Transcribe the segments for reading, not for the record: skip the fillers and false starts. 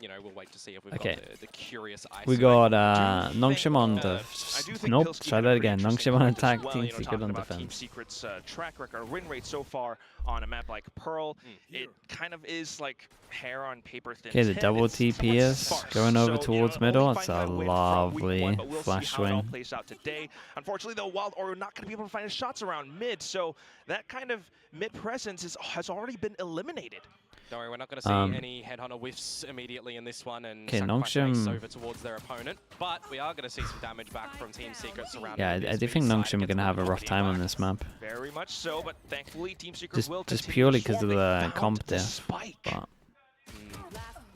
You know, we'll wait to see if we've Okay. got the curious ice. We got Nongshim on the... Nope, Pilski try had that a pretty again. interesting Nongshim on point as attack, well, Team you know, Secret talking on about Team defense. Secret's track record, win rate so far on a map like Pearl. It kind of is like hair on paper thin. Okay, the double It's TP is sparse. going over So, towards you know, middle. only It's a finding that win from week lovely one, but we'll flash see how it all swing. plays out today. Unfortunately, though, Wild Oreo not going to be able to find his shots around mid, so that kind of mid presence has already been eliminated. Don't worry, we're not going to see any Headhunter whiffs immediately in this one and sacrifice race over towards their opponent. But we are going to see some damage back from Team Secret surrounding. Yeah, I do think Nongshim are going to have a rough time on this map. Very much so, but thankfully Team Secret will just purely because of the comp there. But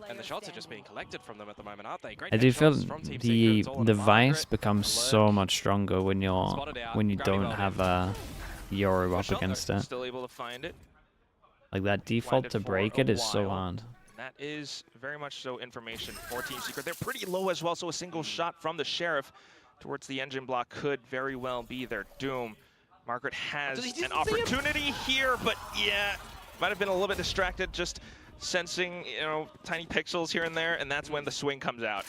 and the shots are just being collected from them at the moment, aren't they? Great. I do feel the the Vice becomes so much stronger when you don't have a Yoru up against it. Still able to find it. Like that default to break it is so hard. That is very much so information for Team Secret. They're pretty low as well, so a single shot from the Sheriff towards the engine block could very well be their doom. Margaret has an opportunity here, but yeah, might have been a little bit distracted, just sensing, you know, tiny pixels here and there, and that's when the swing comes out.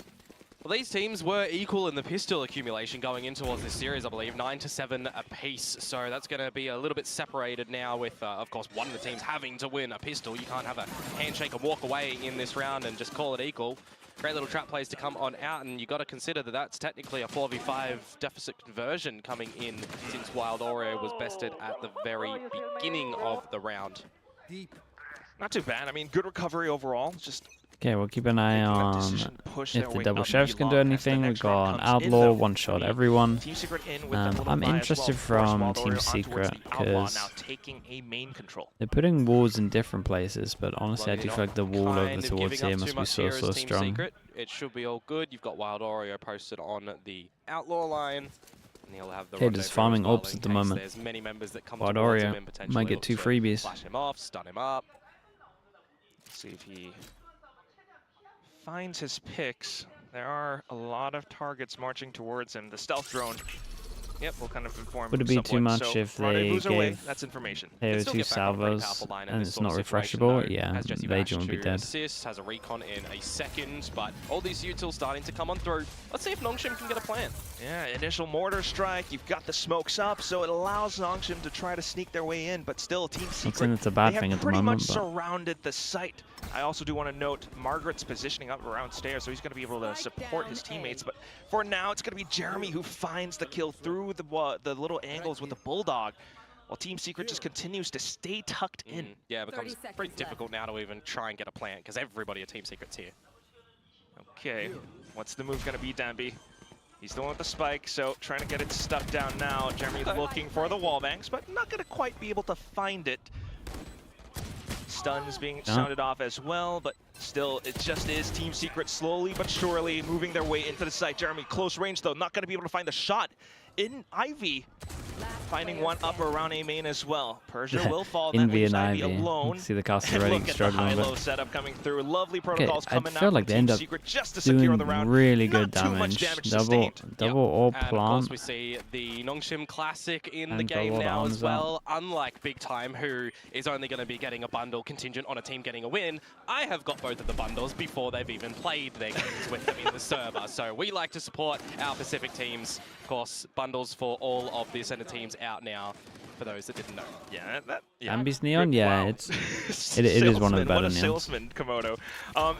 Well, these teams were equal in the pistol accumulation going in towards this series, I believe, 9-7 apiece. So that's going to be a little bit separated now with, of course, one of the teams having to win a pistol. You can't have a handshake and walk away in this round and just call it equal. Great little trap plays to come on out, and you got to consider that that's technically a 4v5 deficit conversion coming in since Wild Oreo was bested at the very beginning of the round. Not too bad. I mean, good recovery overall. Just okay, we'll keep an eye on if the double sheriffs can do anything. We've got an Outlaw, one shot everyone. I'm interested from Team Secret because they're putting walls in different places, but honestly I do feel like the wall over towards here must be so strong. It should be all good. You've got Wild Oreo posted on the Outlaw line. He'll have the okay, just farming ops at the moment. There's many members that come Wild Oreo might get 2 freebies. Flash him off, stun him up. See if he finds his picks. There are a lot of targets marching towards him. The stealth drone, yep, will kind of inform. Would it be too much if they gave that's information. Hero 2 salvos and it's not refreshable? Yeah, Vajor would be dead. Assist, has a recon in a second, but all these utils starting to come on through. Let's see if Nongshim can get a plan. Yeah, initial mortar strike. You've got the smokes up, so it allows Nongshim to try to sneak their way in, but still Team Secret, it's a bad thing at the moment, pretty much surrounded the site. I also do want to note Margaret's positioning up around stairs, so he's going to be able to support his teammates. But for now, it's going to be Jeremy who finds the kill through the little angles with the Bulldog, while Team Secret just continues to stay tucked in. Yeah, it becomes pretty difficult now to even try and get a plant because everybody at Team Secret's here. Okay, what's the move going to be, Danby? He's the one with the spike, so trying to get it stuck down now. Jeremy looking for the wall banks, but not going to quite be able to find it. Stuns being sounded off as well, but still, it just is Team Secret slowly but surely moving their way into the site. Jeremy, close range though, not going to be able to find the shot in Ivy. Finding one up around A main as well. Persia will fall. That leaves Ivy alone. See the caster already struggling with it. Setup coming through. Lovely protocols coming I feel like they end up doing really good damage. Double or plant. Of course, we see the Nongshim Classic in the game now as well. Unlike Big Time, who is only going to be getting a bundle contingent on a team getting a win, I have got both of the bundles before they've even played their games with them in the server. So we like to support our Pacific teams. Of course, bundles for all of the Ascender teams out now, for those that didn't know. Yeah, Ambi's Neon, yeah, it is one of the better neons. Salesman, Komodo.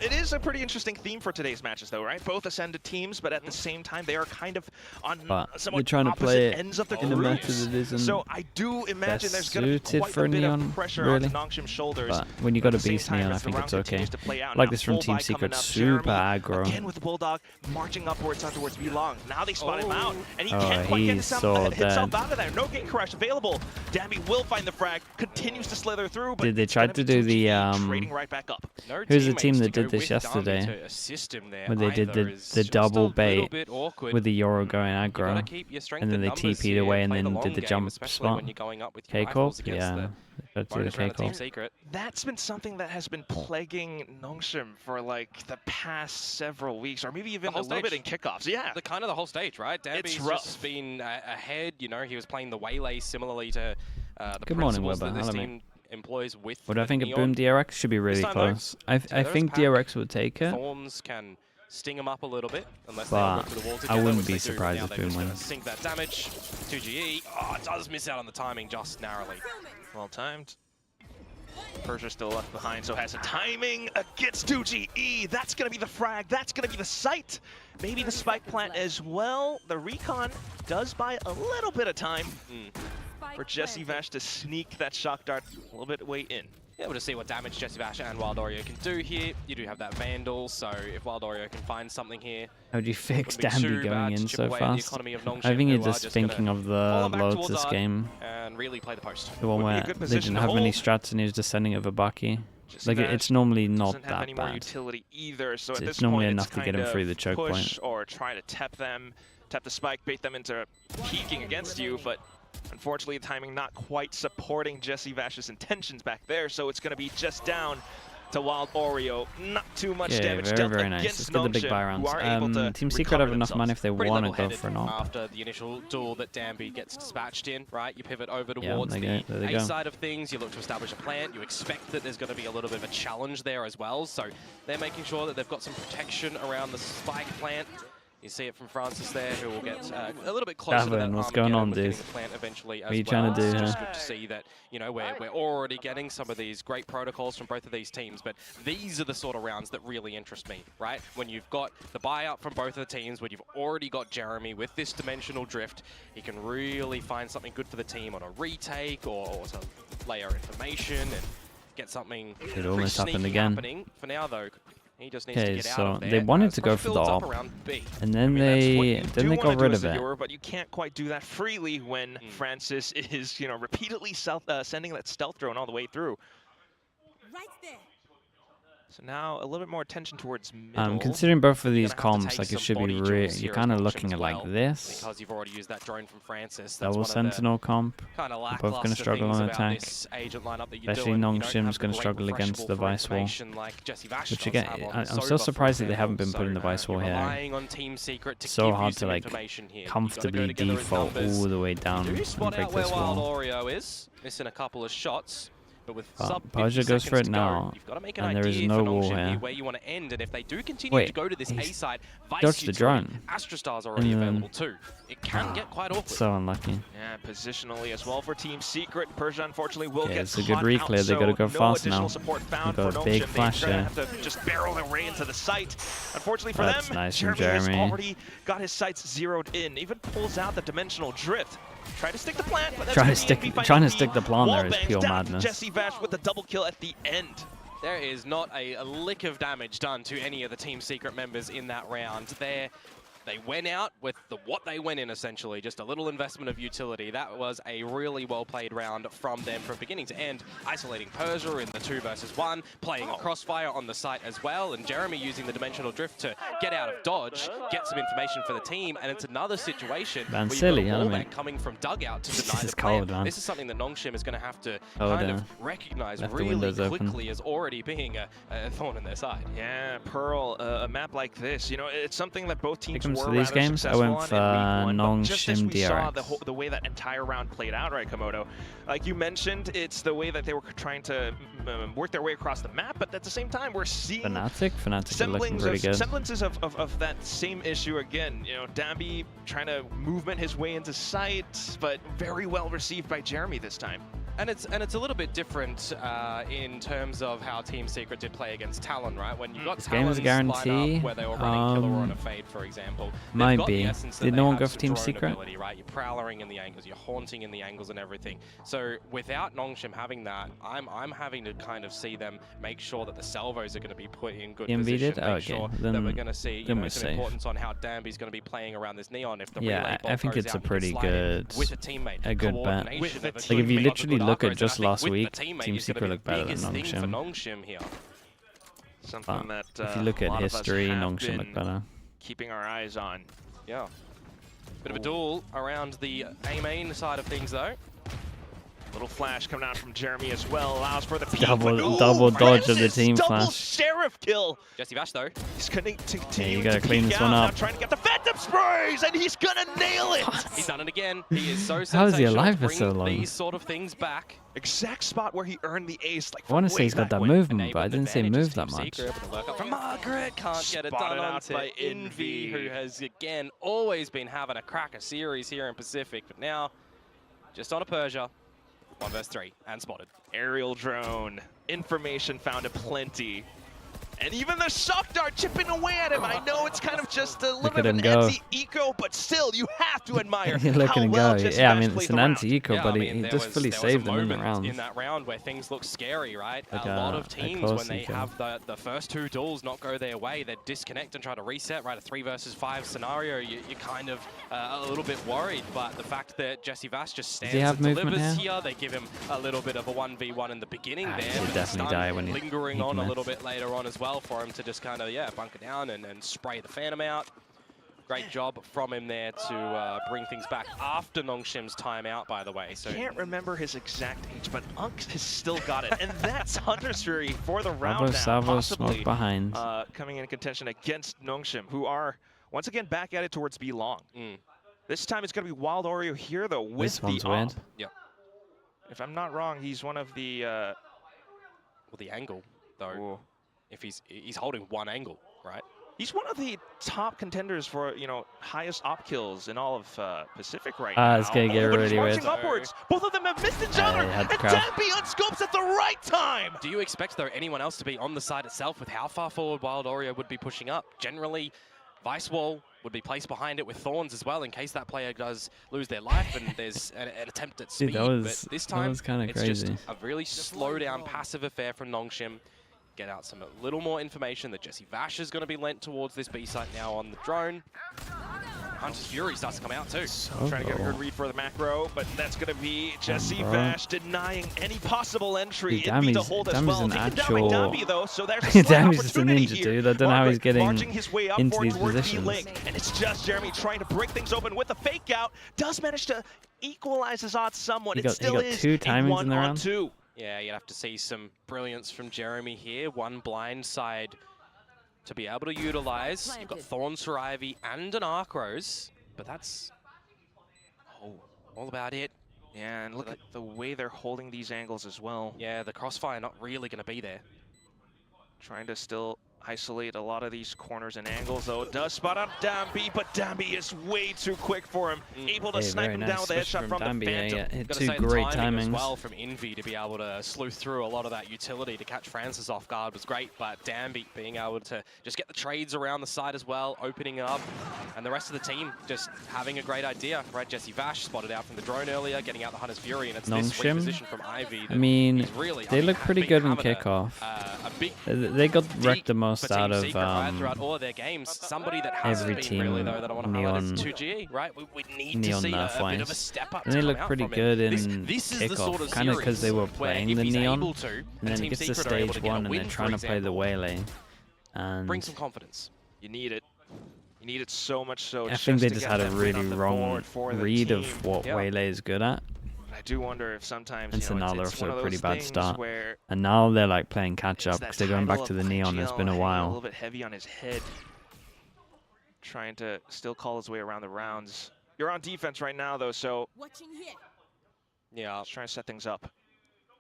It is a pretty interesting theme for today's matches, though, right? Both Ascended teams, but at the same time, they are kind of on somewhat trying to play it ends of the in a match that it isn't. So I do imagine there's going to be quite for a bit neon, of pressure really. on Nongshim's shoulders. But when you got a Beast Neon, I think it's okay. Like this from Team Secret, super aggro. Again with the Bulldog marching upwards towards V-Long. Now they spot him out, and he can't quite get himself out of there. No gate crash available. Damby will find the frag, continues to slither through, but they tried to do the right back up. Who's the team that did this yesterday? When they did the double bait with the Yoru going aggro, and then they TP'd away and then did the jump spot. K-Corp? Yeah. That's been something that has been plaguing Nongshim for like the past several weeks, or maybe even a little bit in kickoffs. Yeah, the whole stage, right? Danby's just been ahead. You know, he was playing the Waylay similarly to the Good morning, principles Weber. that this team employs with What do I think of Neon. Boom DRX? Should be really time, close. though, I Tether's think pack. DRX would take it. Thorns can sting them up a little bit, unless they But all go for the wall together, I wouldn't which be they do. surprised Now if they're Boom just gonna wins. sink that damage. 2GE. Oh, it does miss out on the timing just narrowly. Well timed. Persia still left behind, so has a timing against 2GE. That's going to be the frag. That's going to be the sight. Maybe the spike plant as well. The recon does buy a little bit of time for Jesse Vash to sneak that shock dart a little bit way in. Yeah, we'll just see what damage Jesse Vash and Wild Oreo can do here. You do have that Vandal, so if Wild Oreo can find something here, how do you fix wouldn't be Danby too going bad to in chip so away at the fast? economy of Nongshim, I think who you're are just just thinking gonna of fall the back loads towards this Art game. and really play the post. The one Would be a where good they position didn't to have many hold. strats and he was just sending it with Baki. Jesse Like, Vash it's normally not doesn't have that any more bad. utility either, so at It's this normally point enough it's to get him kind through the of choke point. push or try to tap the spike, bait them into peeking against you, but unfortunately the timing not quite supporting Jesse Vash's intentions back there, so it's going to be just down to Wild Oreo. Not too much damage very, dealt very nice. against Let's get the big Nongshim, buy who rounds. are able to Team Secret have recover enough money if they Pretty want to go level-headed for an op. after the initial duel that Danby gets dispatched in, right? You pivot over Yeah, towards there the they A go. side of things, you look to establish a plant, you expect that there's going to be a little bit of a challenge there as well, so they're making sure that they've got some protection around the spike plant. You see it from Francis there, who will get a little bit closer to that Davin, what's going Armageddon on, with getting dude? the plant eventually as What are you well. trying to do It's here? just good to see that, you know, we're already getting some of these great protocols from both of these teams, but these are the sort of rounds that really interest me, right? When you've got the buyout from both of the teams, when you've already got Jeremy with this dimensional drift, he can really find something good for the team on a retake or to layer information and get something It almost happened sneaky again. happening. For now, though, he just needs to Okay, get out so of there. they wanted as to go pressure for the builds up op, around B. and then That's what they you do got wanna do rid as of a it. viewer, but you can't quite do that freely when Francis is, you know, repeatedly sending that stealth drone all the way through. Right there. So now a little bit more attention towards middle. Considering both of these You're gonna have to comps, take like it some should be body real. jewels You're here kind as of Nongshim looking as at well, like this. because you've already used that drone from Francis. That's Double one of the Sentinel comp. kind of both gonna struggle on attack. Agent lineup that you're Especially doing. You don't Nongshim's have the gonna great struggle against the refreshable Vice Wall. information like Jesse Vash Which does again, have on I'm Soba, still for surprised that they example. haven't been putting the So, Vice Wall you're here. relying on Team Secret to So give hard you to some like information here. comfortably You've gotta go together in default numbers. all the way down You do and spot break out where this Wild wall. Oreo is, missing a couple of shots. But with But sub Persia 50 goes for seconds it to go, now, you've got to make an and there is idea no for wall Nongshim here. where you want to end, and if they do continue Wait, to go to this A he's side, Vice dodged the utility, drone. Astrastar's already And then- available too. It can get quite awkward. So unlucky. Yeah, positionally as well for Team Secret. Persia unfortunately will Okay, get it's a good caught reclear. out, They gotta so go no fast additional now. support found They got for a big Nongshim. flash They're gonna here. have to just barrel their way into the site. Unfortunately for That's them, nice from Jeremy has Jeremy. already got his sights zeroed in. Even pulls out the dimensional drift. Try to stick the plant, but that's Trying to gonna stick be finding the the plant wall there is bangs pure down. madness. Jesse Vash with the double kill at the end. There is not a lick of damage done to any of the Team Secret members in that round. They went out with what they went in, essentially, just a little investment of utility. That was a really well-played round from them from beginning to end, isolating Persia in the 2 versus 1, playing a crossfire on the site as well, and Jeremy using the dimensional drift to get out of dodge, get some information for the team, and it's another situation Man, where silly, you've got a I mean. wallbang coming from dugout to deny is the plant. cold, man. This is something that Nongshim is going to have to Oh, kind damn. of recognize Left the really windows open. quickly as already being a thorn in their side. Yeah, Pearl, a map like this, you know, it's something that both teams comes were to these rather games, I successful went on for in week 1, but just as we Nongshim saw DRX. the way that entire round played out, right, Komodo? Like you mentioned, it's the way that they were trying to work their way across the map, but at the same time, we're seeing Fnatic are looking pretty good. semblances of that same issue again. You know, Danby trying to movement his way into sight, but very well received by Jeremy this time. And it's a little bit different in terms of how Team Secret did play against Talon, right? When you got This game is a Talon's lineup guarantee. where they were running Killer on a Fade, for example, they've Might got the be. essence that Did they no one have go for some Team drone Secret? ability, right? You're prowling in the angles, you're haunting in the angles and everything. So without Nongshim having that, I'm having to kind of see them make sure that the salvos are going to be put in good EMV position. did? Make Oh, okay. sure Then- that we're going to see you then know, we're some safe. importance on how Danby's going to be playing around this Neon. If the Yeah, relay I ball think goes it's a out, you can pretty slide in good- with a teammate. a good bet. Coordination With of the a teammate. Like if you teammate, literally good look at upgrades, just and I last think with week, the teammate Team is gonna Secret be looked better the than biggest thing for Nongshim. Nongshim here. Something that If you look a at lot of us history, have Nongshim been looked better. keeping our eyes on. Yeah. Bit of a duel around the A main side of things, though. Little flash coming out from Jeremy as well, allows for the peek. Double dodge of the team double flash. Sheriff kill. Jesse Vash though. He's going to continue you gotta to clean peek this out, one up. now trying to get the Phantom Sprays, and he's gonna nail it. He's done it again. He is so How is he sensational alive to for so bring long? these sort of things back. Exact spot where he earned the ace. Like I want to say he's got that movement, but I Enabled didn't say advantages move that Team much. Secret, able to lurk up from Margaret. Can't get it Spotted done out onto by Envy, Envy. who has again always been having a cracker series here in Pacific, but now just on a Persia. 1 versus 3 and spotted. Aerial drone. Information found aplenty. And even the shock dart chipping away at him. I know it's kind of just a little bit of an anti-eco, but still, you have to admire Look at how him well go. Jesse Yeah, I Vash mean, played it's an the round. anti-eco, Yeah, but I mean, he there just was- fully there was a saved them in the moment round. in that round where things look scary, right? Like a lot of a teams, close when they eco. have the first 2 duels not go their way, they disconnect and try to reset, right? A 3 versus 5 scenario, you're kind of a little bit worried, but the fact that Jesse Vash just stands have and movement delivers here? here, they give him a little bit of a 1v1 in the beginning there. He'd but he's definitely done, die when he lingering on a commits. little bit later on as well for him to just kind of, bunker down and spray the Phantom out. Great job from him there to bring things back after Nongshim's timeout, by the way. So I can't remember his exact age, but Unk has still got it. And that's Hunter's Fury for the round now, Salvo possibly smoke behind. coming in contention against Nongshim, who are, once again, back at it towards B Long. This time it's going to be Wild Oreo here, though, with This one's the weird. op. Yeah. If I'm not wrong, he's one of the... Well, the angle, though, ooh. if he's holding one angle, right? He's one of the top contenders for, highest op kills in all of Pacific right Ah, now. it's gonna get but really he's marching weird. upwards. Both of them have missed each other. had And the crowd. Danby unscopes at the right time. Do you expect, though, anyone else to be on the side itself with how far forward Wild Oreo would be pushing up? Generally, Vice Wall would be placed behind it with Thorns as well in case that player does lose their life and there's an attempt at speed. Dude, that was, but this that time, was kind of it's crazy. just a really slow down passive affair from Nongshim. Get out some little more information that Jesse Vash is going to be lent towards this B site now on the drone. Hunter's Fury starts to come out too. Trying to get a good read for the macro, but that's going to be Jesse Vash denying any possible entry. Dude, It'd be to Dammy's- hold as Dammy's well. an Taken down by actual- Danby, though, so there's a slight Dammy's just a opportunity ninja, here. dude. I don't know how he's getting marching his way up into forward these towards positions. B-Link, and it's just Jeremy trying to break things open with a fake out. Does manage to equalize his odds somewhat. He It got still is 2 a timings in the round. 1-on-2. Yeah, you'd have to see some brilliance from Jeremy here. One blind side to be able to utilize. You've got Thorns for Ivy and an Arc Rose, but that's all about it. Yeah, and look at the way they're holding these angles as well. Yeah, the crossfire not really going to be there. Trying to still isolate a lot of these corners and angles, though. Does spot out Danby, but Danby is way too quick for him. Able to Hey, snipe very him nice down with a switch headshot from Danby. the Phantom. Hit Gotta 2 say the great timing as timings. well from Envy to be able to sleuth through a lot of that utility to catch Francis off guard was great, but Danby being able to just get the trades around the side as well, opening it up, and the rest of the team just having a great idea, right? Jesse Vash spotted out from the drone earlier, getting out the Hunter's Fury, and it's this weak Nongshim? position from Ivy. I mean, he's really, they look pretty big good in having kickoff. a big They got wrecked the peak most for out Team of Secret, right, throughout all of their games. Somebody that hasn't every been really, team. though, that I want to highlight is Neon- 2G, right? We need to Neon see a bit of a nerf-wise. step up. And to they come look out pretty from good it. in This is the sort of kickoff, kind of because they were series where playing if the he's Neon, able to, and then Team it gets to Secret are able stage to get a 1 and win, they're for trying to play the example. Waylay. And Bring some confidence. You need it. You need it so much so. I think they to just get had a that win really on the wrong board for the read of team. what Yeah. Waylay is good at. I do wonder if sometimes, And so now they're it's off to one a of pretty those bad things start. where And now they're like playing catch it's up that because they're going back title to the of Neon. It's been a hanging a while. little bit heavy on his head. Trying to still call his way around the rounds. You're on defense right now, though, so Watching here. Yeah, just trying to set things up.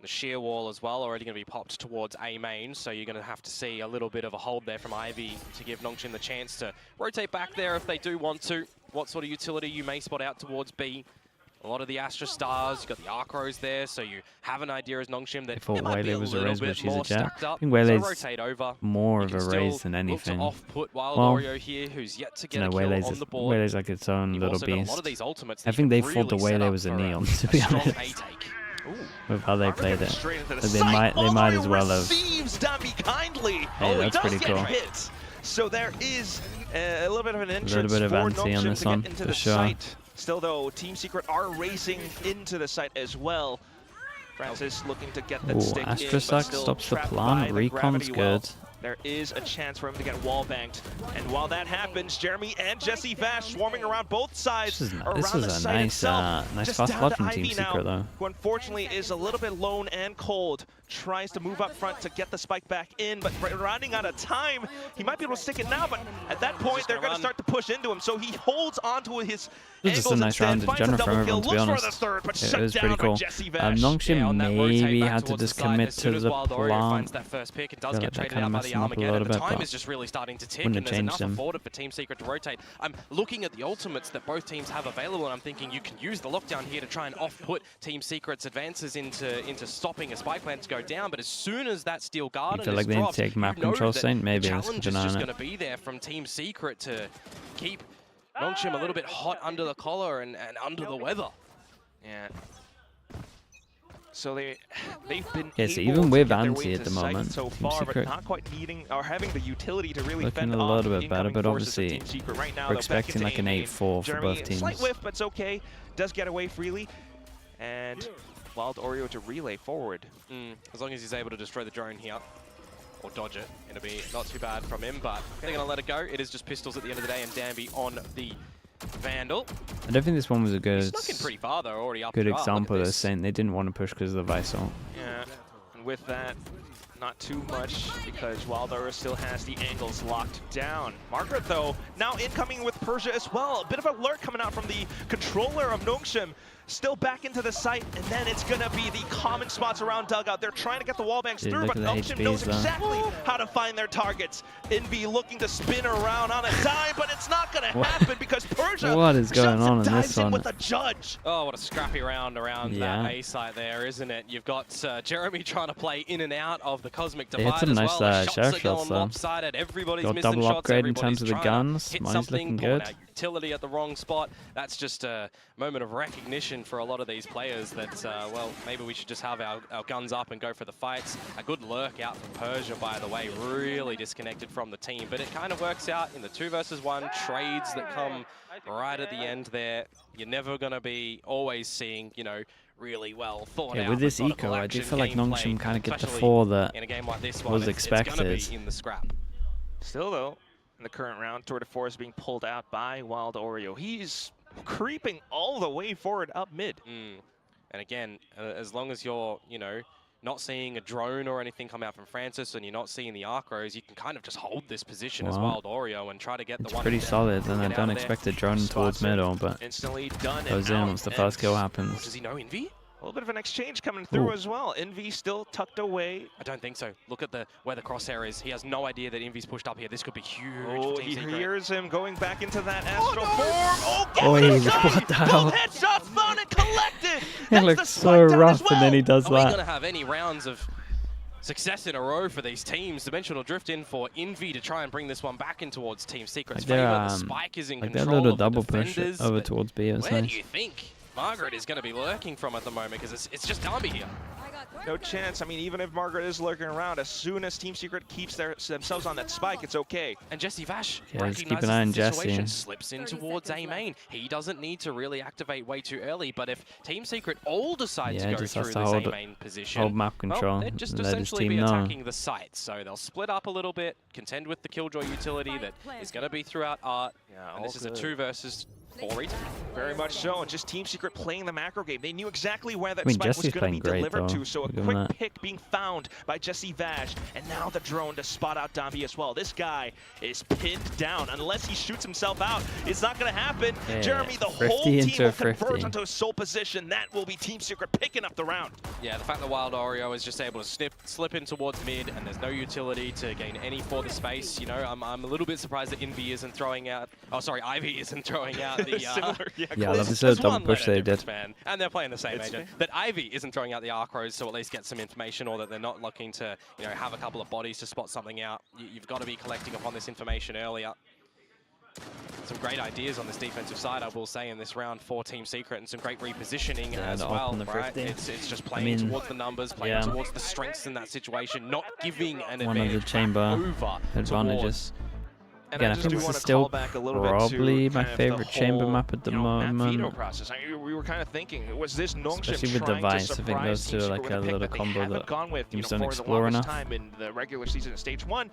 the sheer wall as well already going to be popped towards A main, so you're going to have to see a little bit of a hold there from Ivy to give Nongshim the chance to rotate back there if they do want to. What sort of utility you may spot out towards B. A lot of the Astra Stars, you've got the Arc Rose there, so you have an idea as Nongshim that I thought it might be Waylay a was a little raise, but bit she's more a jet. stacked up. I think So Waylay's rotate over. more You of can a still raise than look anything. to off-put Wild Well, Oreo here, who's yet to get No, a kill Waylay's, on the board. Waylay's like its own You've little also got a beast. lot of these ultimates I that think you they can thought the really set Waylay up was a for Neon, to be strong honest. A-take. With how they Margaret played gets it. straight into the But they sight. might as well have. Receives Danby kindly. Hey, he that's does pretty get cool. hit. So there is a little bit of an entrance bit of for anti on Nongshim this to one, get into for the sure. site. Still, though, Team Secret are racing into the site as well. Francis looking to get that Ooh, stick in, Astra but Suck still stops the trapped plan. by the Recon's gravity well. good. there is a chance for him to get wall banked. And while that happens, Jeremy and Jesse Vash swarming around both sides. This is a nice fast blood from Team Secret, though. Who unfortunately is a little bit lone and cold. Tries to move up front to get the spike back in, but running out of time. He might be able to stick it now, but at that point, they're going to start to push into him. So he holds onto his This is just a nice round in general from everyone, to be honest. It was pretty cool. Nongshim maybe had to just commit to the plant. That first pick, it does Feel get like that traded kinda out by messed the him up a Armageddon. little The bit, time but is just really starting to tick, wouldn't and have there's enough changed him. afforded for Team Secret to rotate. I'm looking at the ultimates that both teams have available, and I'm thinking you can use the lockdown here to try and off-put Team Secret's advances into stopping a spike plant to go down. But as soon as that steel garden I feel like they need to take map control soon. Maybe the let's challenge keep is an eye just on going it. to be there from Team Secret to keep Nongshim a little bit hot under the collar and under the weather. Yeah. So they've been Yeah, so able even to with get their Anti way at the to site moment, so Team far, but Secret not quite needing or having the utility to really looking fend a off little bit better, incoming but forces of obviously Team Secret. Right now, we're they'll back expecting into like an A-main. 8-4 for Jeremy, both teams. slight whiff, but it's okay. Does get away freely, and Wild Oreo to relay forward. As long as he's able to destroy the drone here, or dodge it, it'll be not too bad from him, but they're going to let it go. It is just pistols at the end of the day, and Danby on the Vandal. I don't think this one was a good, Snuck in pretty far, though, already up good the art. example Look of at this. saying they didn't want to push because of the Visol. Yeah, and with that, not too much because Wild Oreo still has the angles locked down. Margaret, though, now incoming with Persia as well. A bit of an alert coming out from the controller of Nongshim. Still back into the site, and then it's going to be the common spots around Dugout. They're trying to get the wall banks through, but Nongshim knows exactly how to find their targets. Envy looking to spin around on a dime, but it's not going to happen because Persia What is going on in dives this in one? with a judge. Oh, what a scrappy round around that A site there, isn't it? You've got Jeremy trying to play in and out of the Cosmic Divide hit some as nice, well. The sheriff shots are shots, going though. lopsided. Everybody's Got missing double shots. upgrade in Everybody's terms of the trying guns. to hit Mine's something, looking pulling good. out utility at the wrong spot. That's just a moment of recognition for a lot of these players that, well, maybe we should just have our guns up and go for the fights. A good lurk out from Persia, by the way, really disconnected from the team. But it kind of works out in the 2 versus 1 trades that come right at the end there. You're never going to be always seeing, you know, really well thought out. With this eco, I do feel like Nongshim kind of get the 4 that in a game like this was one, expected. It's going to be in the scrap. Still, though, in the current round, Tour de Force being pulled out by Wild Oreo. He's creeping all the way forward up mid. And again, as long as you're, you know, not seeing a drone or anything come out from Francis and you're not seeing the Arcros, you can kind of just hold this position as Wild Oreo and try to get the one. It's pretty solid, and I don't expect a drone towards middle, but instantly done goes in once the first kill happens. Does he know Envy? A little bit of an exchange coming through as well. Envy still tucked away. I don't think so. Look at where the crosshair is. He has no idea that Envy's pushed up here. This could be huge. Oh, for Team he Secret. hears him going back into that astral form. Oh, what the hell? Both headshots found and collected. It looks so rough, and then he does Are we that. going to have any rounds of success in a row for these teams? Dimensional drift in for Envy to try and bring this one back in towards Team Secret's favor. The spike is in control they're a little of double the push defenders. over towards B. Where do you think Margaret is going to be lurking from at the moment? Because it's just Darby here. No chance. I mean, even if Margaret is lurking around, as soon as Team Secret keeps themselves on that spike, it's okay. And Jesse Vash just keep recognizes an eye on the situation, Jesse. slips in towards A main. He doesn't need to really activate way too early, but if Team Secret all decide to go just through has this to A main position, hold map control, well, they'd just let his essentially team be know. attacking the site. So they'll split up a little bit, contend with the Killjoy utility that is going to be throughout art. Yeah, and this is a 2 versus 4 retake. Very much so, and just Team Secret playing the macro game. They knew exactly where that I mean, spike was Jesse's going to be playing great, delivered though. to, so a Give him quick that. pick being found by Jesse Vash, and now the drone to spot out Dambi as well. This guy is pinned down. Unless he shoots himself out, it's not going to happen. Yeah, Jeremy, the Thrifty whole team into will a Thrifty. converge onto a sole position. That will be Team Secret picking up the round. Yeah, the fact that Wild Oreo is just able to slip in towards mid, and there's no utility to gain any further space. You know, I'm a little bit surprised that Envy isn't throwing out. Oh, sorry, Ivy isn't throwing out the. Yeah, I love this little double push they did. Man, and they're playing the same agent. That Ivy isn't throwing out the Arcros to at least get some information, or that they're not looking to, you know, have a couple of bodies to spot something out. You've got to be collecting upon this information earlier. Some great ideas on this defensive side, I will say, in this round for Team Secret, and some great repositioning as well, right? It's just playing towards the numbers, playing towards the strengths in that situation, not giving an One of the advantage chamber over advantages. And Again, I I just think do this want is to still call back a little bit probably to my kind of favorite the chamber whole, map at the map veto moment. process. I mean, we were kind of thinking, was this Nongshim Especially with trying Device, to I think surprise those Team two are Secret like with a a pick little that they combo haven't that gone with, teams for don't the explore longest enough. time in the regular season in Stage 1?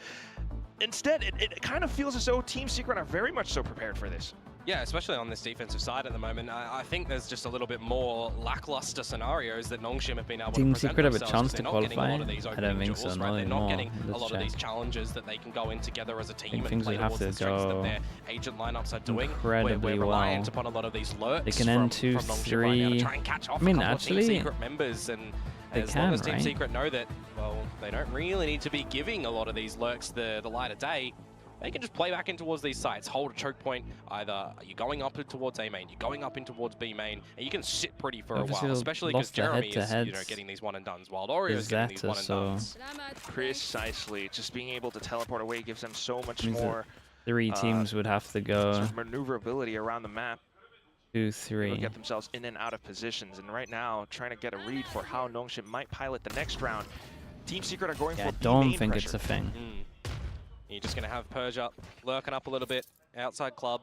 Instead, it kind of feels as though Team Secret are very much so prepared for this. Yeah, especially on this defensive side at the moment. I think there's just a little bit more lackluster scenarios that Nongshim have been able to Team present Secret have a themselves, chance to they're not getting a qualify? lot of these I don't opening think so, duels, not right? They're not anymore. getting a Let's lot of these check. challenges that they can go in together as a team and things play would have towards the to strengths that go their agent lineups are doing. incredibly We're reliant well. upon a lot of these lurks They can from end Nongshim right now to 2-3. try and catch off I mean, a couple of Team actually, Secret members, and they as long can, as Team right? Secret know that, well, they don't really need to be giving a lot of these lurks the light of day. They can just play back in towards these sites, hold a choke point. Either you're going up in towards A main, you're going up in towards B main, and you can sit pretty for a while, especially because Jeremy is getting these one and dones, while Oreo is getting these one and dones. Precisely, just being able to teleport away gives them so much more 3 teams would have to go sort of maneuverability around the map. 2-3. Get themselves in and out of positions, and right now trying to get a read for how Nongshim might pilot the next round. Team Secret are going for I B don't main think pressure. it's a thing. You're just going to have Purge up, lurking up a little bit, outside club.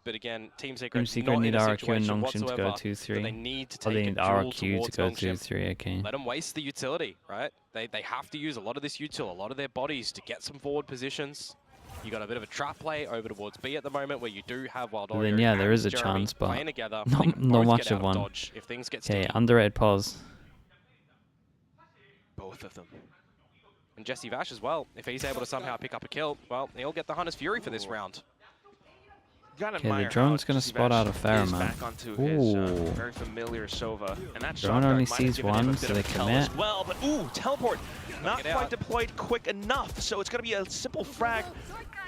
But again, Team Secret Need not in a RQ and situation Nongshim to go whatsoever 2-3. that they need to Oh, take they a need duel RQ to towards go Nongshim. 2-3, okay. Let them waste the utility, right? They have to use a lot of this util, a lot of their bodies to get some forward positions. You got a bit of a trap play over towards B at the moment, where you do have Wild Oreo Then yeah, there and is a Jeremy chance, but playing together. not much of one. Dodge if things get Okay, sticky. underrated pause. Both of them. And Jesse Vash as well. If he's able to somehow pick up a kill, well, he'll get the Hunter's Fury for this round. Okay, the drone's going to spot out a fair amount. Ooh. Very familiar Sova. And that Drone only sees one, so they commit. Well, but ooh, teleport. Not quite deployed quick enough, so it's going to be a simple frag